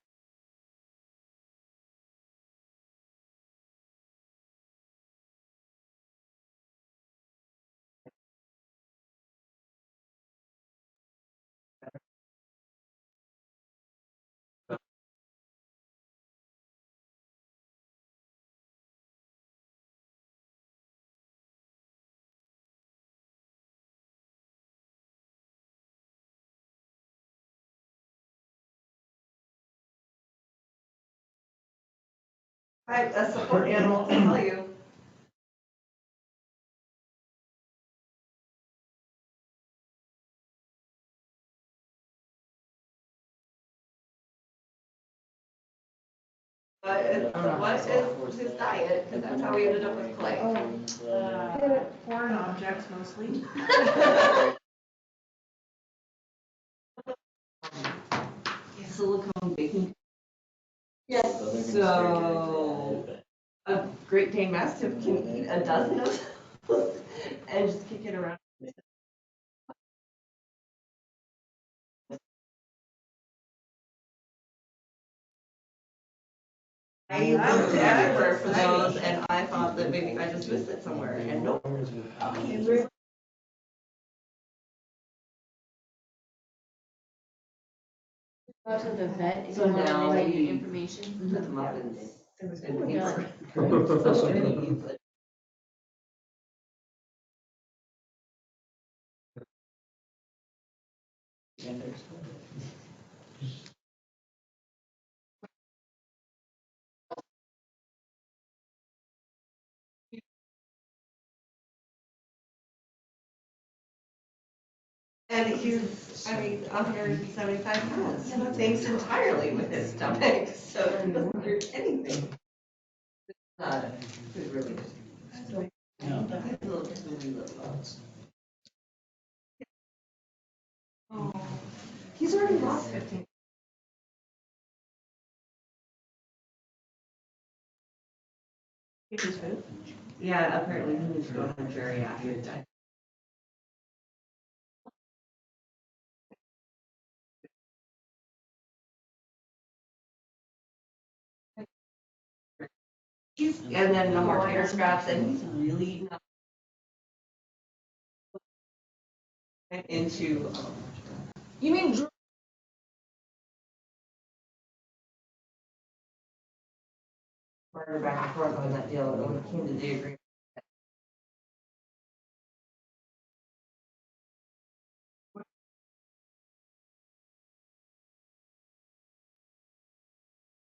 A support animal to tell you. What is his diet? Because that's how we ended up with Clay. Foreign objects mostly. Silicone baking. Yes. So a Great Dane Mastiff can eat a dozen of those and just kick it around. I looked everywhere for those and I thought that maybe I just missed it somewhere and nope. Go to the vet, if So you want now any we information. put them up in Yeah. paper. So pretty, but And he's, 175 pounds. He thinks entirely with his stomach, so he doesn't hear anything. He's really good. He's a little silly little bug. Oh, he's already lost 15. His food? Yeah, apparently he needs to go on geriatric diet. And then no more hair scraps, and he's really not into. You mean back and forth on that deal, and when it came to the agreement.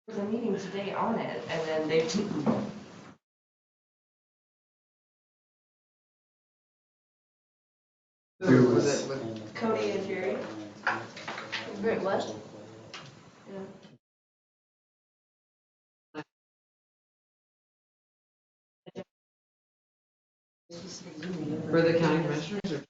There's a meeting today on it, and then they. Who Was it with Cody and Jerry? Great, what? For the county commissioners or?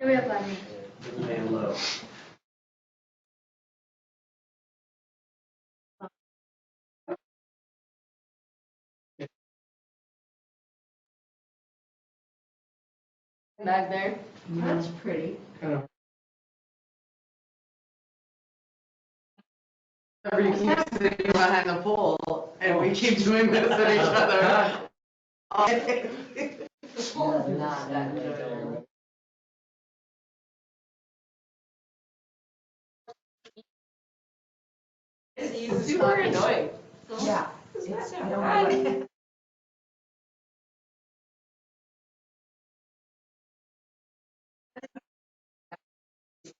Hurry up, Lenny. And low. Back there. That's pretty. You keep sitting behind the pole and we keep doing this at each other. The poll is not that enjoyable. It's super annoying. Yeah. It's, I don't know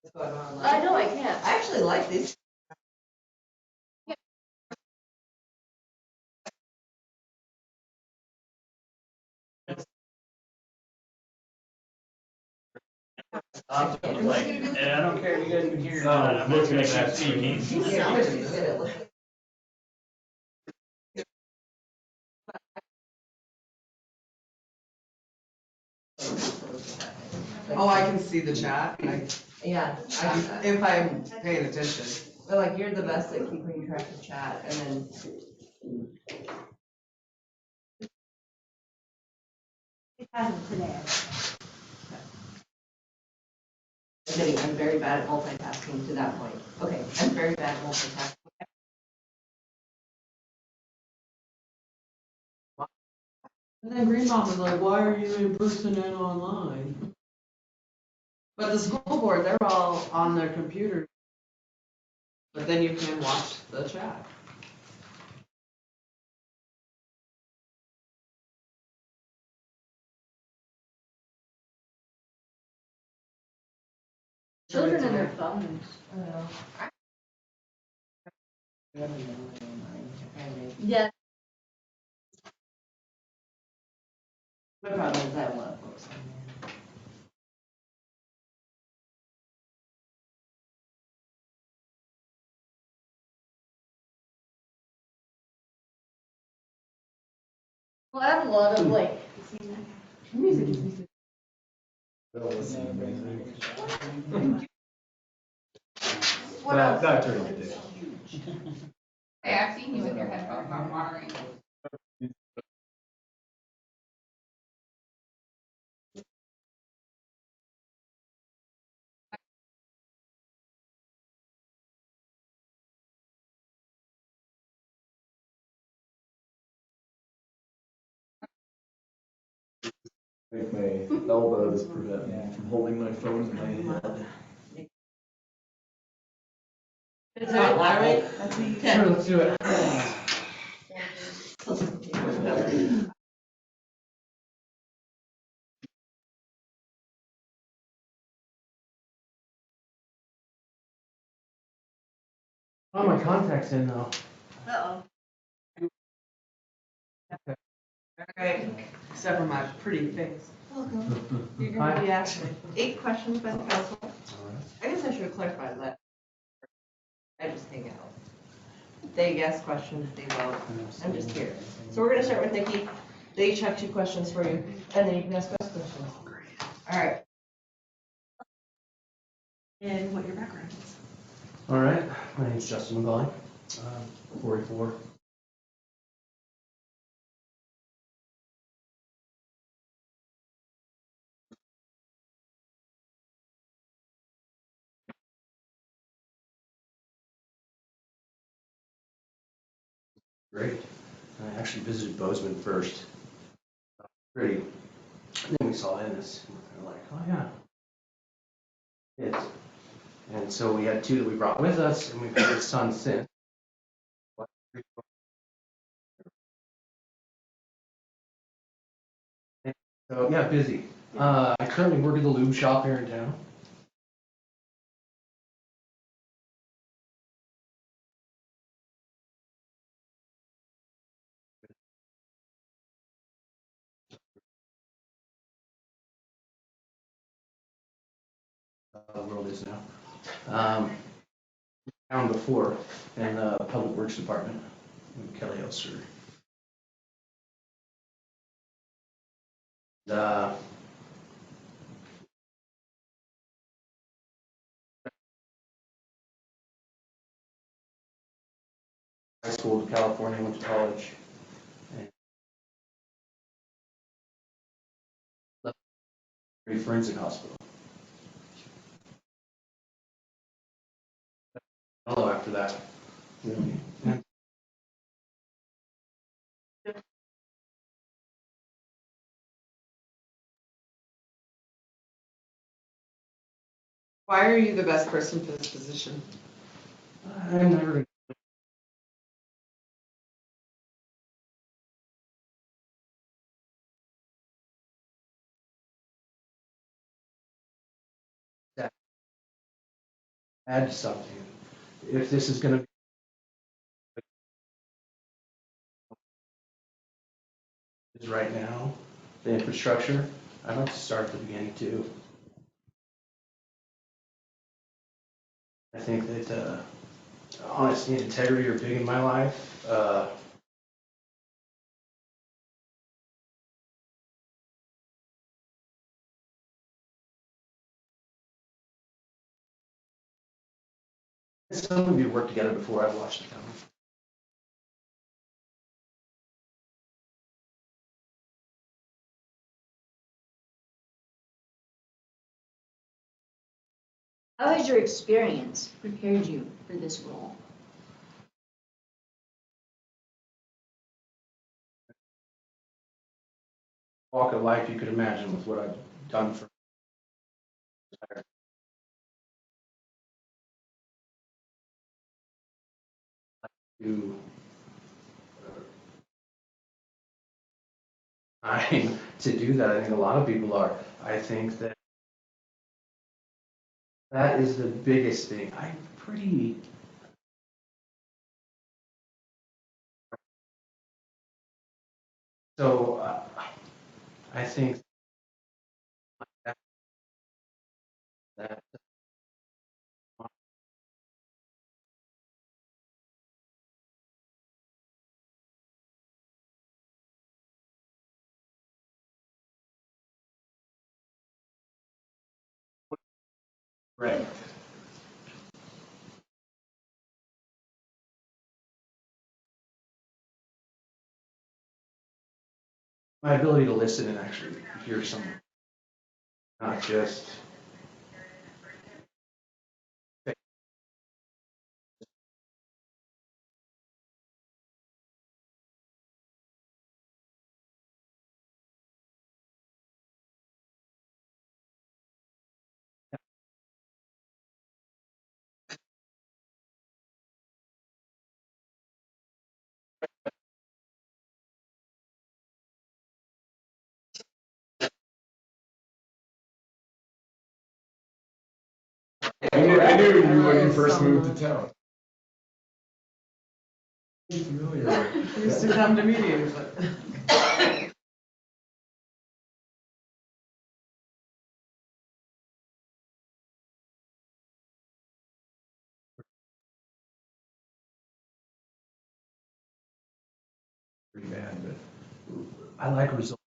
what's going on. I know, I can't. I actually like these. Like, and I don't care if you guys can hear. Oh, I'm just looking gonna at that keep speaking. He sounded good at looking. Oh, I can see the chat. Yeah. If I'm paying attention. But like, you're the best at keeping track of chat, and then. It hasn't today. I'm very bad at multitasking to that point. Okay, I'm very bad at multitasking. And then Green Mom was like, why are you in person and online? But the school board, they're all on their computer. But then you can watch the chat. Children and their phones. Yeah. The problem is I have a lot of books on there. Well, I have a lot of like, Music is music. what else? That turtle did. Hey, I've seen you with your headphones on watering. Like my elbows prevent me from holding my phone in my hand. Is that all right? That's what you. Sure, let's do it. Oh, my contact's in though. Uh-oh. Right. Except for my pretty face. Welcome. You're gonna be asked 8 questions by the council. I guess I should have clarified that. I just hang out. They ask questions, they vote. I'm just here. So we're gonna start with Nikki. They each have 2 questions for you, and then you can ask us questions. All right. And what your background is. All right, my name's Justin McGauley, 44. Great. I actually visited Bozeman first. Great. And then we saw Ennis. And we're like, oh yeah. It's, and so we had 2 that we brought with us, and we've had a son since. So yeah, busy. I currently work at the lube shop here in town. The world is now. Town before in the public works department in Kelly Elster. The high school to California, went to college, and left a forensic hospital. Hello after that. Really. And Why are you the best person for this position? I'm never gonna add something. If this is going to be right now, the infrastructure, I'd like to start at the beginning too. I think that honesty and integrity are big in my life. Some of you worked together before. I've watched it come. How has your experience prepared you for this role? Walk of life you could imagine with what I've done for you. Time to do that. I think a lot of people are. I think that that is the biggest thing. I'm pretty. So I think that, that right. My ability to listen and actually hear someone, not just I knew you when you Right, first some, moved to town. Familiar. Used to come to meetings, but. Pretty bad, but I like results.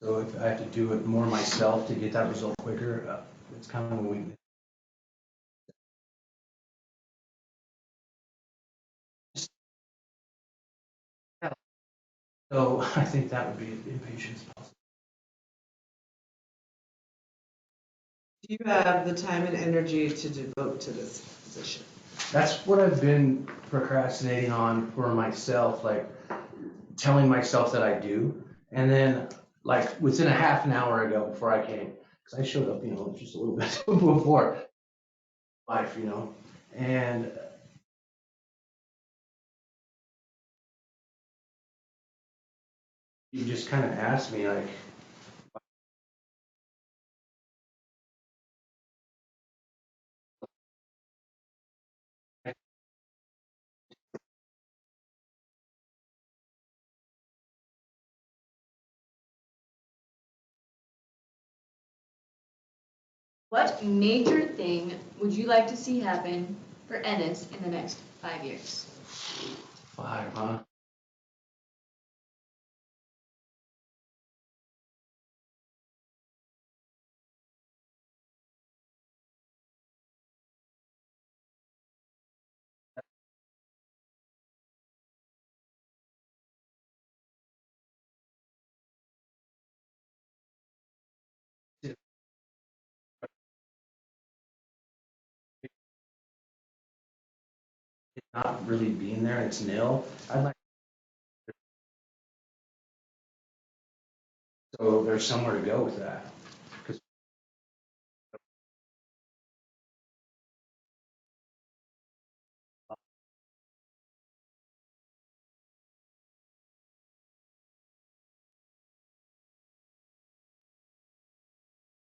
So if I have to do it more myself to get that result quicker, it's kind of a weakness. So I think that would be impatience. Do you have the time and energy to devote to this position? That's what I've been procrastinating on for myself, like telling myself that I do. And then like within a half an hour ago before I came, because I showed up, just a little bit before life, and you just kind of asked me like, What major thing would you like to see happen for Ennis in the next 5 years? 5, huh? It's not really being there, it's nil. I'd like, so there's somewhere to go with that.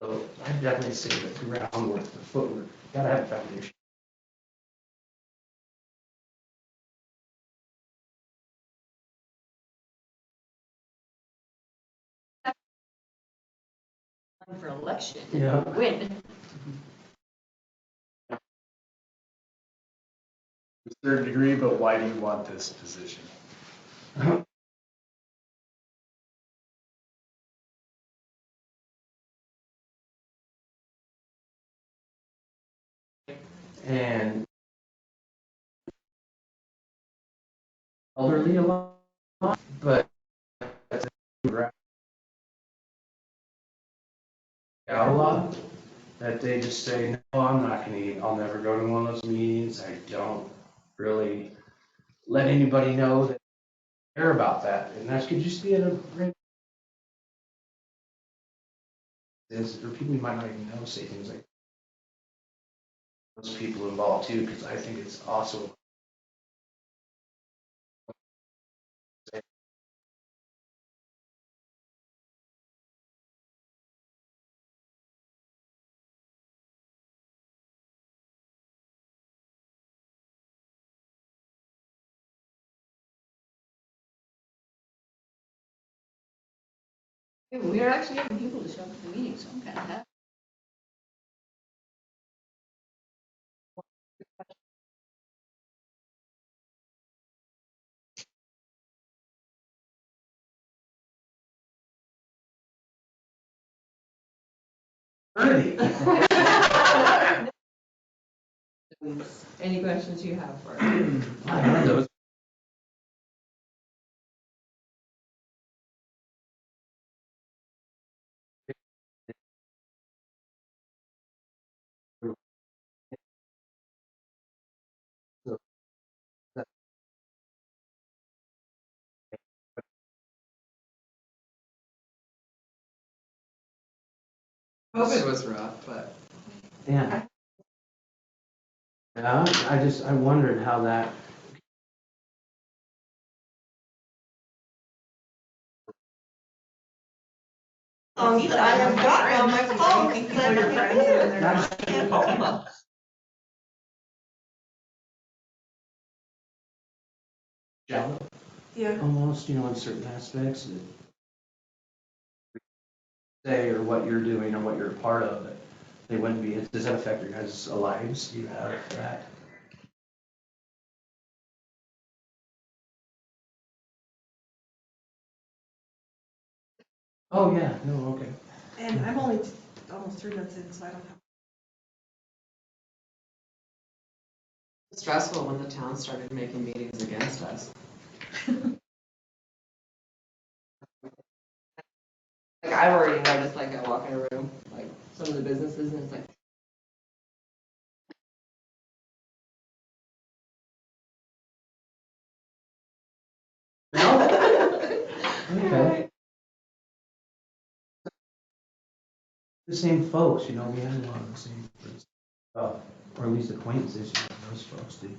So I'd definitely say the groundwork, the footwork, gotta have a foundation. For election, Yeah. win. Third degree, but why do you want this position? And elderly a lot, but that's out a lot, that they just say, no, I'm not gonna eat, I'll never go to one of those meetings, I don't really let anybody know that I care about that, and that could just be a great, or people you might not even know say things like those people involved too, because I think it's also. We are actually having people to show up to the meeting, so I'm kind of happy. Any questions you have for us? I heard those. COVID was rough, but. Yeah. Yeah, I wondered how that. That I have gotten on my phone Think since people I've are been friends and here. they're not. I can't hold them. Shallow, Yeah. almost, in certain aspects that say, or what you're doing, or what you're a part of, that they wouldn't be, does that affect your guys' lives? Do you have that? Oh, yeah, no, okay. And I'm only almost 3 months in, so I don't have. Stressful when the town started making meetings against us. Like, I've already noticed, like, I walk in a room, like, some of the businesses, and it's like, Okay. The same folks, we had a lot of the same, or at least acquaintances, those folks do.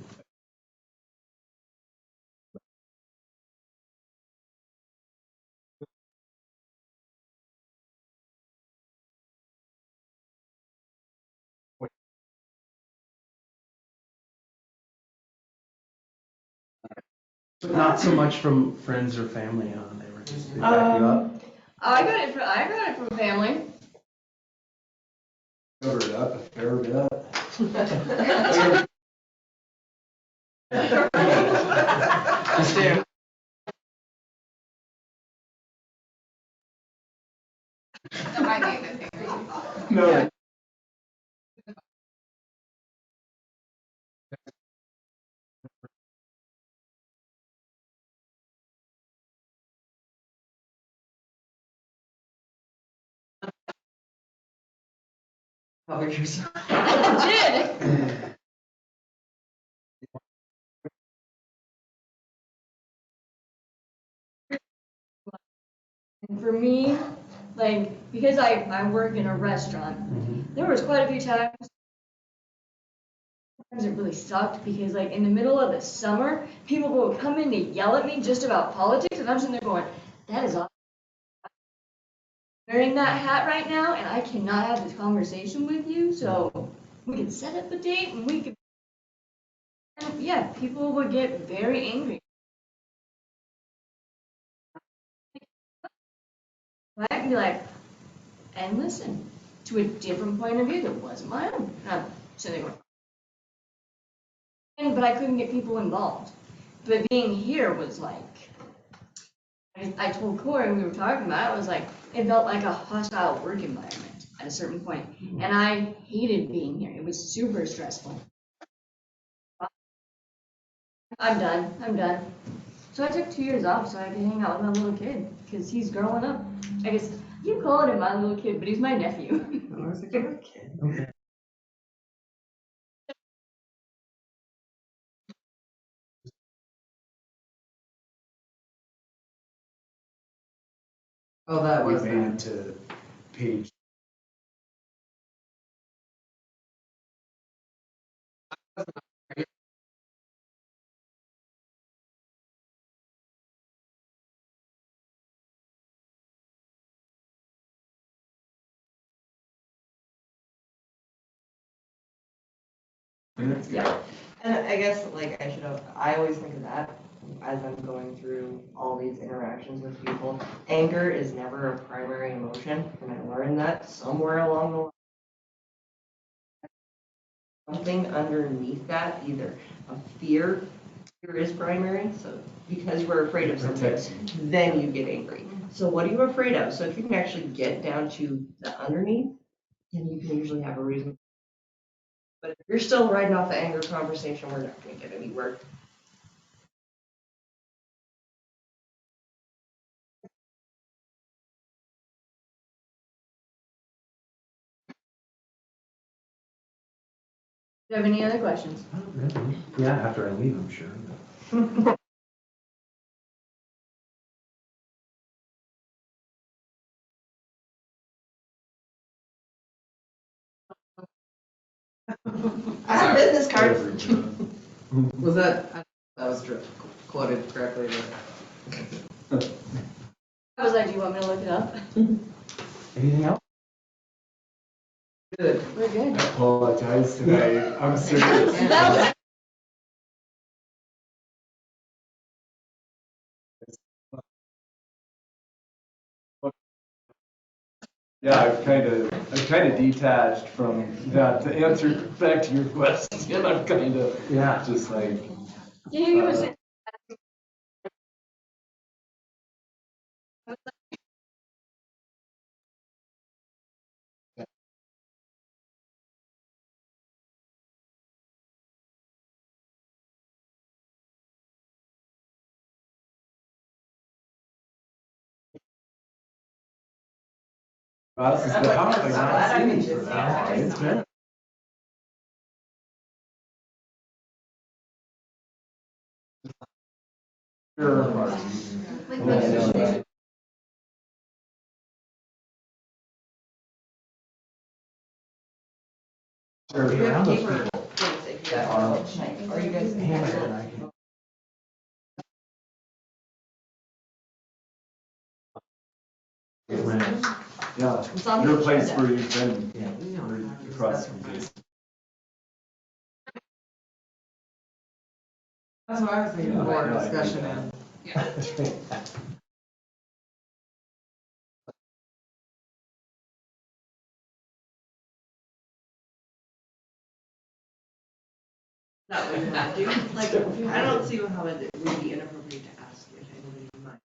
But not so much from friends or family, huh? They were just, they back you up? I got it from family. Covered up a fair bit. Just do. That might be a good thing for you. No. Cover yourself. I did. And for me, like, because I work in a restaurant, there was quite a few times it really sucked because, like, in the middle of the summer, people would come in to yell at me just about politics, and I'm sitting there going, that is awesome. I'm wearing that hat right now, and I cannot have this conversation with you, so we can set up a date, and we could, and yeah, people would get very angry. I can be like, and listen to a different point of view that wasn't my own. And I'm sitting there going, but I couldn't get people involved. But being here was like, I told Corey, we were talking about it, was like, it felt like a hostile work environment at a certain point. And I hated being here. It was super stressful. I'm done. So I took 2 years off so I could hang out with my little kid because he's growing up. I guess you calling him my little kid, but he's my nephew. I was like, you're a kid. Okay. Oh, that We was made that. it to page. yeah. And I guess, like, I always think of that as I'm going through all these interactions with people. Anger is never a primary emotion, and I learned that somewhere along the line. Something underneath that, either a fear is primary, so because we're afraid of something, then you get angry. So what are you afraid of? So if you can actually get down to the underneath, then you can usually have a reason. But if you're still riding off the anger conversation, we're not gonna get anywhere. Do you have any other questions? Not really. Yeah, after I leave, I'm sure. I have business cards. Was that was quoted correctly? I was like, do you want me to look it up? Anything else? Good. We're good. I apologize today. I'm serious. That Yeah, I'm kind of detached from that. To answer back to your question, I'm kind of Yeah. just like. Yeah, he was. Ross has been I'm out glad I like can for just- that long. It's been. Sure. Yeah. Sure, be around those people. That are, are you guys? Hannah and I can. Yeah, on your the place agenda. where you've been Yeah. across from Jason. That's what I was thinking, Yeah, more I know, I discussion think and. That would have to, like, I don't see how it would be inappropriate to ask if anybody might.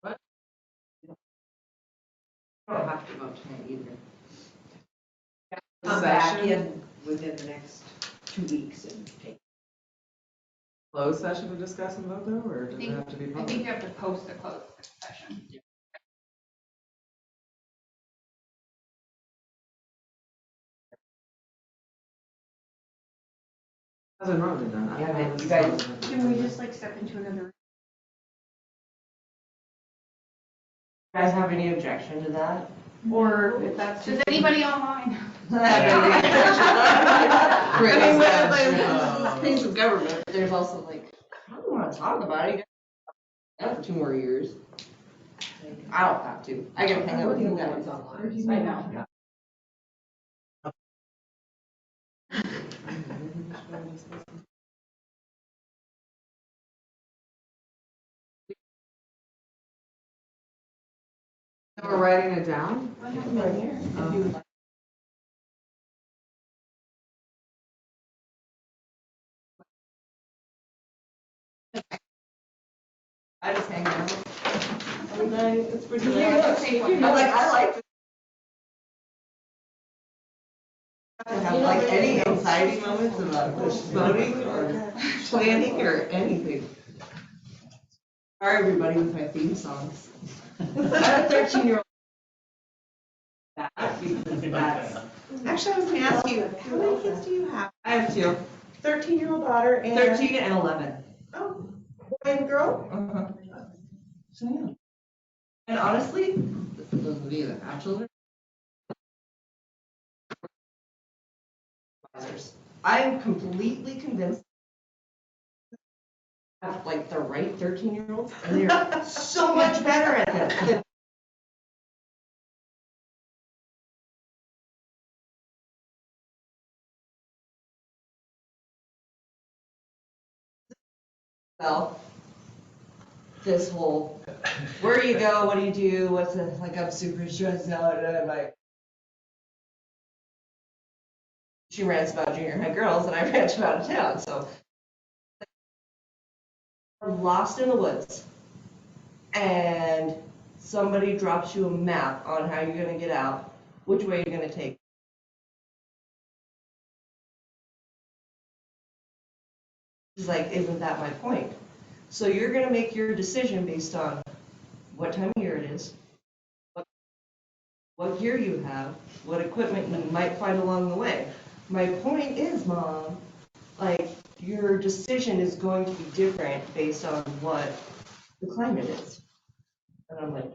What? You don't have to vote tonight either. Come back Session? in within the next 2 weeks and take. Closed session to discuss and vote though, or does it have to be I think public? you have to post a closed session. How's it normally done? I Yeah, don't know but if you it's guys- normally done. Can we just like step into another room? You guys have any objection to that? Or if that's Does just. anybody online? I mean, with Oh. this piece of government, there's also like, I don't wanna talk about it. That for 2 more years. Like, I don't have to. I can hang out with you guys online. I know. So we're writing it down? Right here. If you would like. I just hang out. Every night, it's pretty Yeah, nice. take I'm your like, notes. I like to have like any anxiety moments about voting or planning or anything. Sorry, everybody, with my theme songs. I have a 13-year-old. Actually, I was gonna ask you, how many kids do you have? I have 2. 13-year-old daughter and. 13 and 11. Oh, boy and girl? Uh-huh. So, yeah. And honestly, for those of you that have children, I am completely convinced I have like the right 13-year-olds, and they're so much better at this. Well, this whole, where do you go, what do you do, what's it, like, I'm super stressed out, and I'm like, she rants about junior high girls, and I rant about a town, so. I'm lost in the woods, and somebody drops you a map on how you're gonna get out, which way you're gonna take. It's like, isn't that my point? So you're gonna make your decision based on what time of year it is, what gear you have, what equipment you might find along the way. My point is, Mom, like, your decision is going to be different based on what the climate is. And I'm like,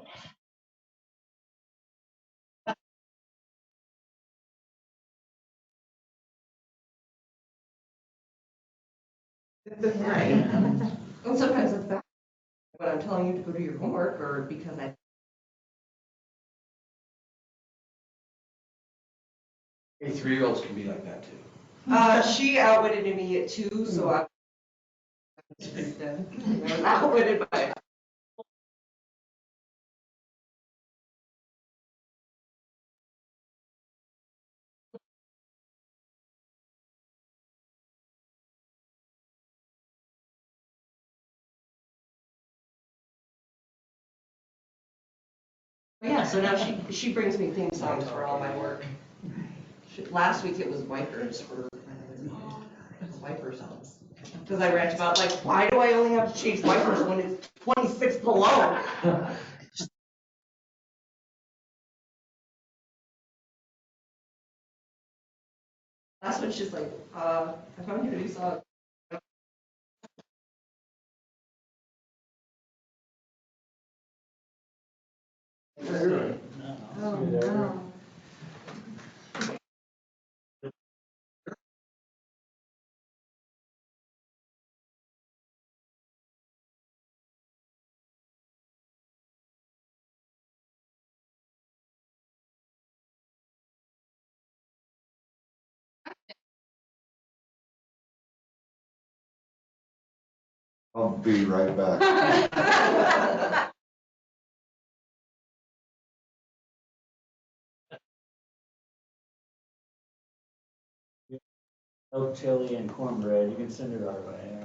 Right. And sometimes it's back when I'm telling you to go do your homework or because I. Hey, 3-year-olds can be like that too. She outwitted me at 2, so I was outwitted by. Yeah, so now she brings me theme songs for all my work. Last week it was wipers for wiper songs. Because I rant about like, why do I only have to change wipers when it's 26 below? Last one she's like, I found you a new song. Oh, no. I'll be right back. Oak chili and cornbread, you can send it our way,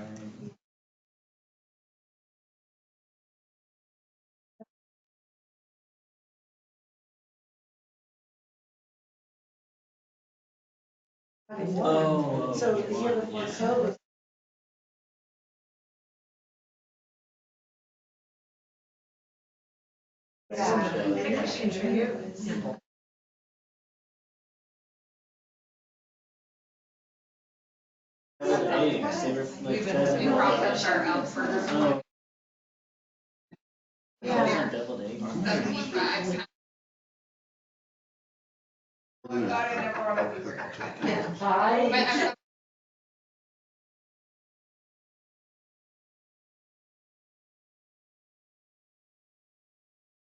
all right? Oh. So the year before COVID. Eggs, they were like We pheasant. processed our elk burgers. Oh. Yeah. Deviled egg. That's me, but I. Oh my God, I never want to do burgers. But I'm.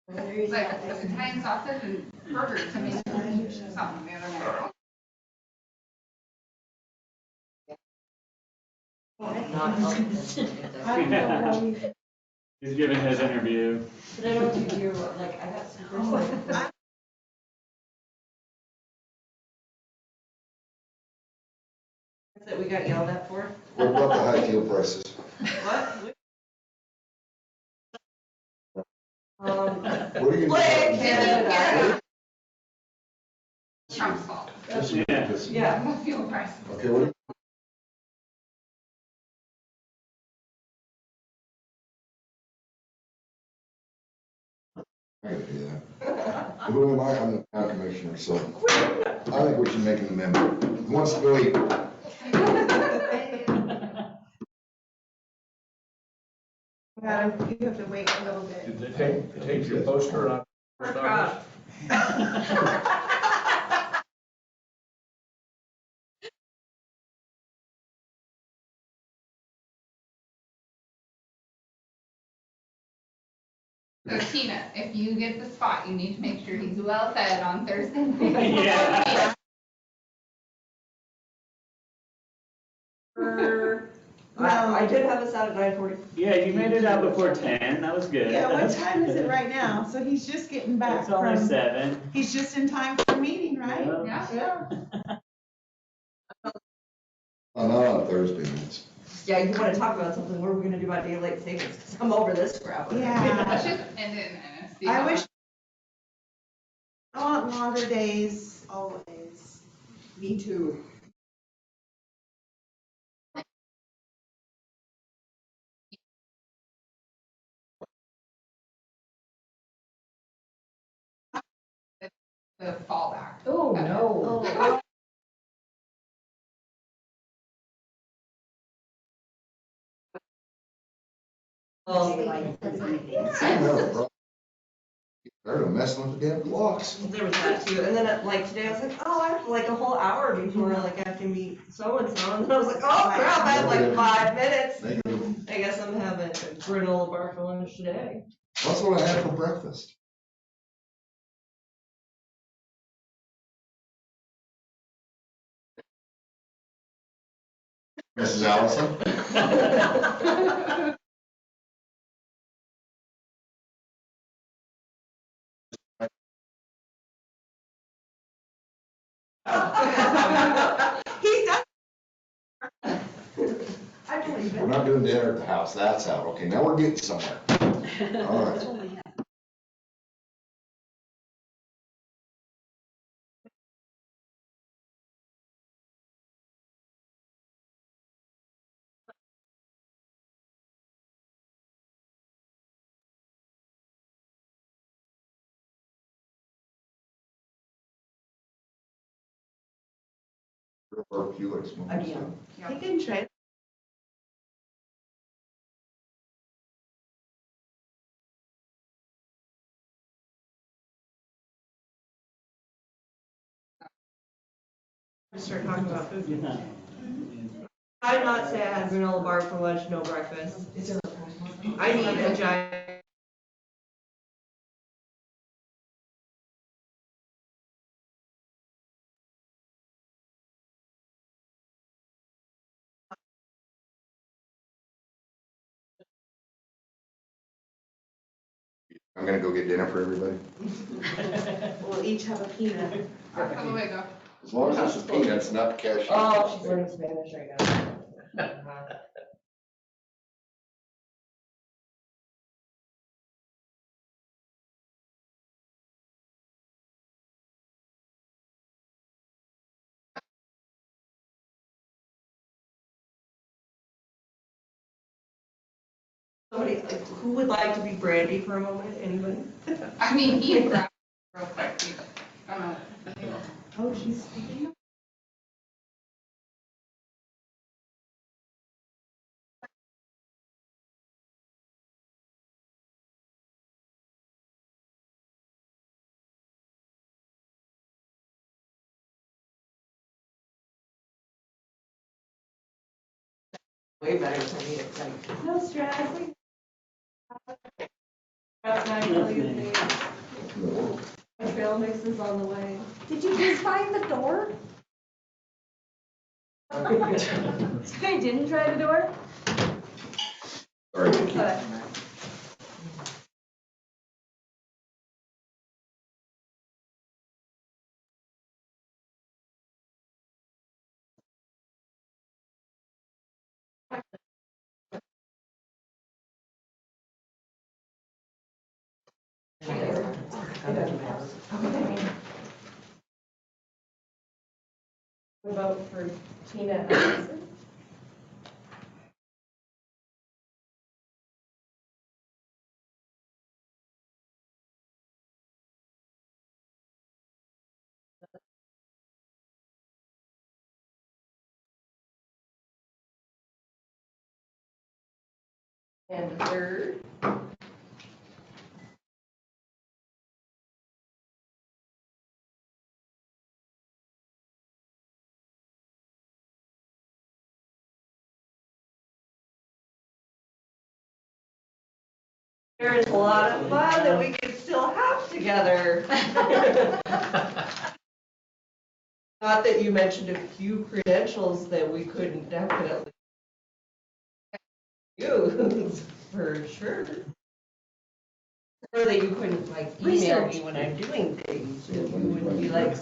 Like Italian sausage and burgers, I mean, something the other night. I don't know how you. He's giving his interview. But I know what you do, like, I got some first. That we got yelled at for? What about the high fuel prices? What? What are you Flip, gonna do? Canada. Trump's fault. Just Yeah. this- Yeah. Fuel price. Okay, what? I gotta do that. Who am I? I'm the county commissioner, so I think we should make an amendment. Who wants to go eat? You have to wait a little bit. Did they take your poster on? So Tina, if you get the spot, you need to make sure he's well fed on Thursday night. Yeah. I did have us out at 9:40. Yeah, you made it out before 10, that was good. Yeah, what That's time is it good. right now? So he's just getting back It's only from, 7. he's just in time for the meeting, right? Yeah. Yeah. I'm not on Thursday nights. Yeah, you wanna talk about something, what are we gonna do about daylight savings? Cause I'm over this crap. Let's Yeah. just end it in Ennis. I wish, I want longer days, always. Me too. The fallback. Oh, no. Oh. Oh, I don't have a problem. They're messing with the damn clocks. There was that too, and then like today I was like, oh, I have like a whole hour before like I have to meet so-and-so, and then I was like, oh crap, I have like 5 minutes. I guess I'm having a granola bar for lunch today. That's what I had for breakfast. Mrs. Allison? He's done. I believe We're it. not doing dinner at the house, that's out. Okay, now we're getting somewhere. All right. Barbecue like smoke. Again. He can trade. Start talking about food. I did not say I had granola bar for lunch, no breakfast. I need a giant. I'm gonna go get dinner for everybody. We'll each have a peanut. Hasta luego. As long as it's the peanuts, not the cashews. Oh, she's learning Spanish right now. Somebody, who would like to be Brandy for a moment? Anybody? I mean, he grabbed real quick. I don't know. Oh, she's speaking. Way better for me. It's like, No stress. that's not tell you things. My trail mix is on the way. Did you just find the door? I didn't try the door? Sorry, Nikki. Vote for Tina Allison. And the third. There is a lot of fun that we can still have together. Not that you mentioned a few credentials that we couldn't definitely use, for sure. Or that you couldn't like email me when I'm doing things, that you wouldn't be like.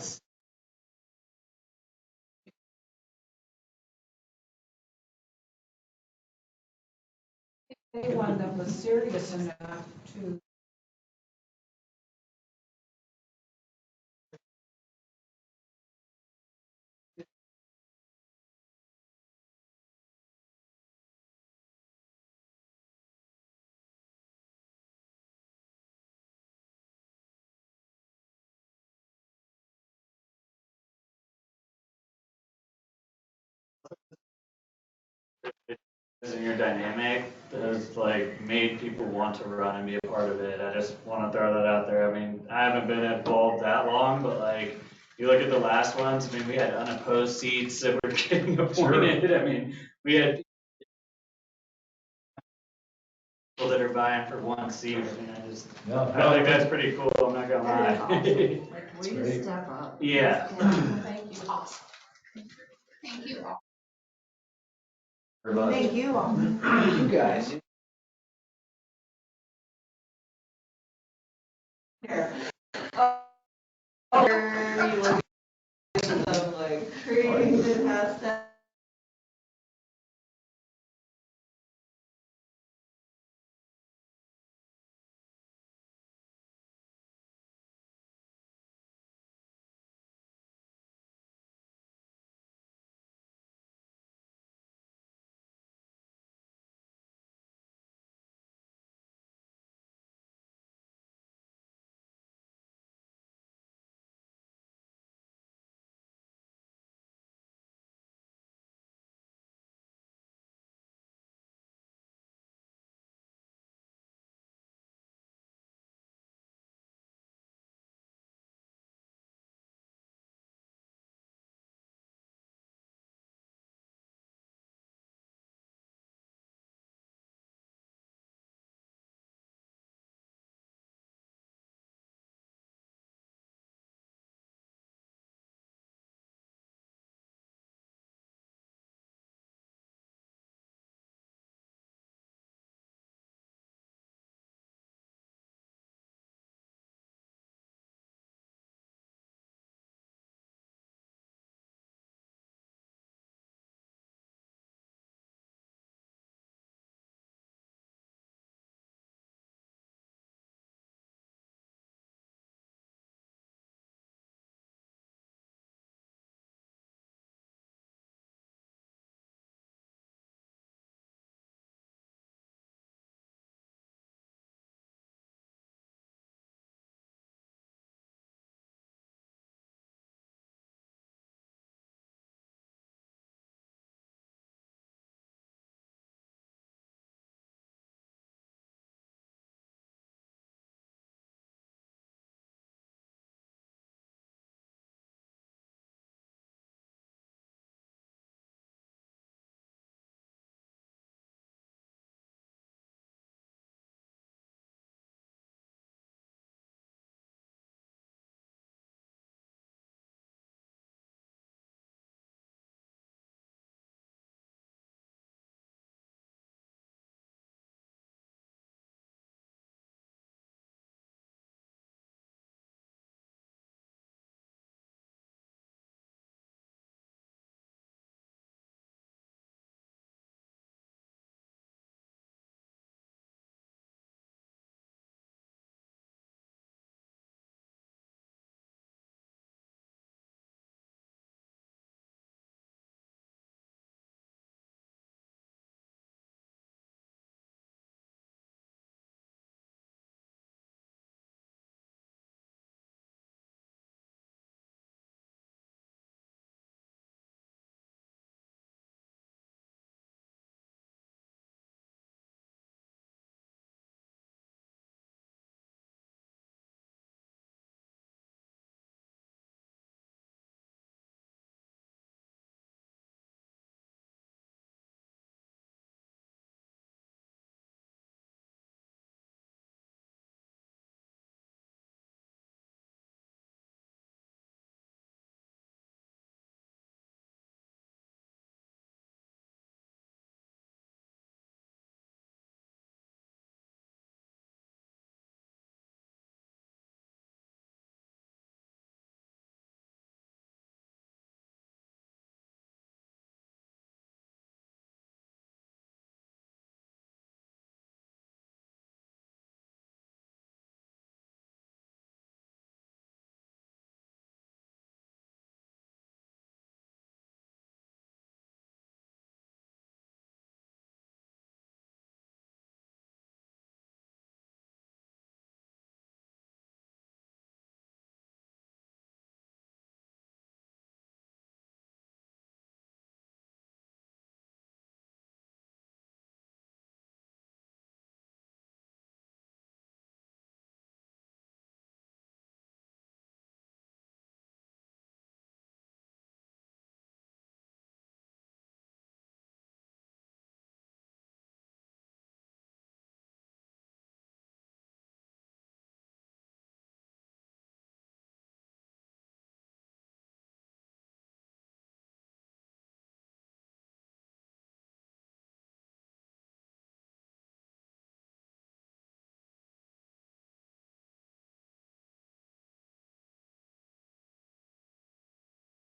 Anyone that was serious enough to. Isn't your dynamic that has like made people want to run and be a part of it. I just want to throw that out there. I mean, I haven't been involved that long, but like, you look at the last ones, I mean, we had unopposed seats that were getting appointed. I mean, we had people that are vying for one seat. I mean, I think that's pretty cool, I'm not gonna lie. Like, way to step up. Yeah. Thank you. Thank you all. Thank you all. You guys. Oh, you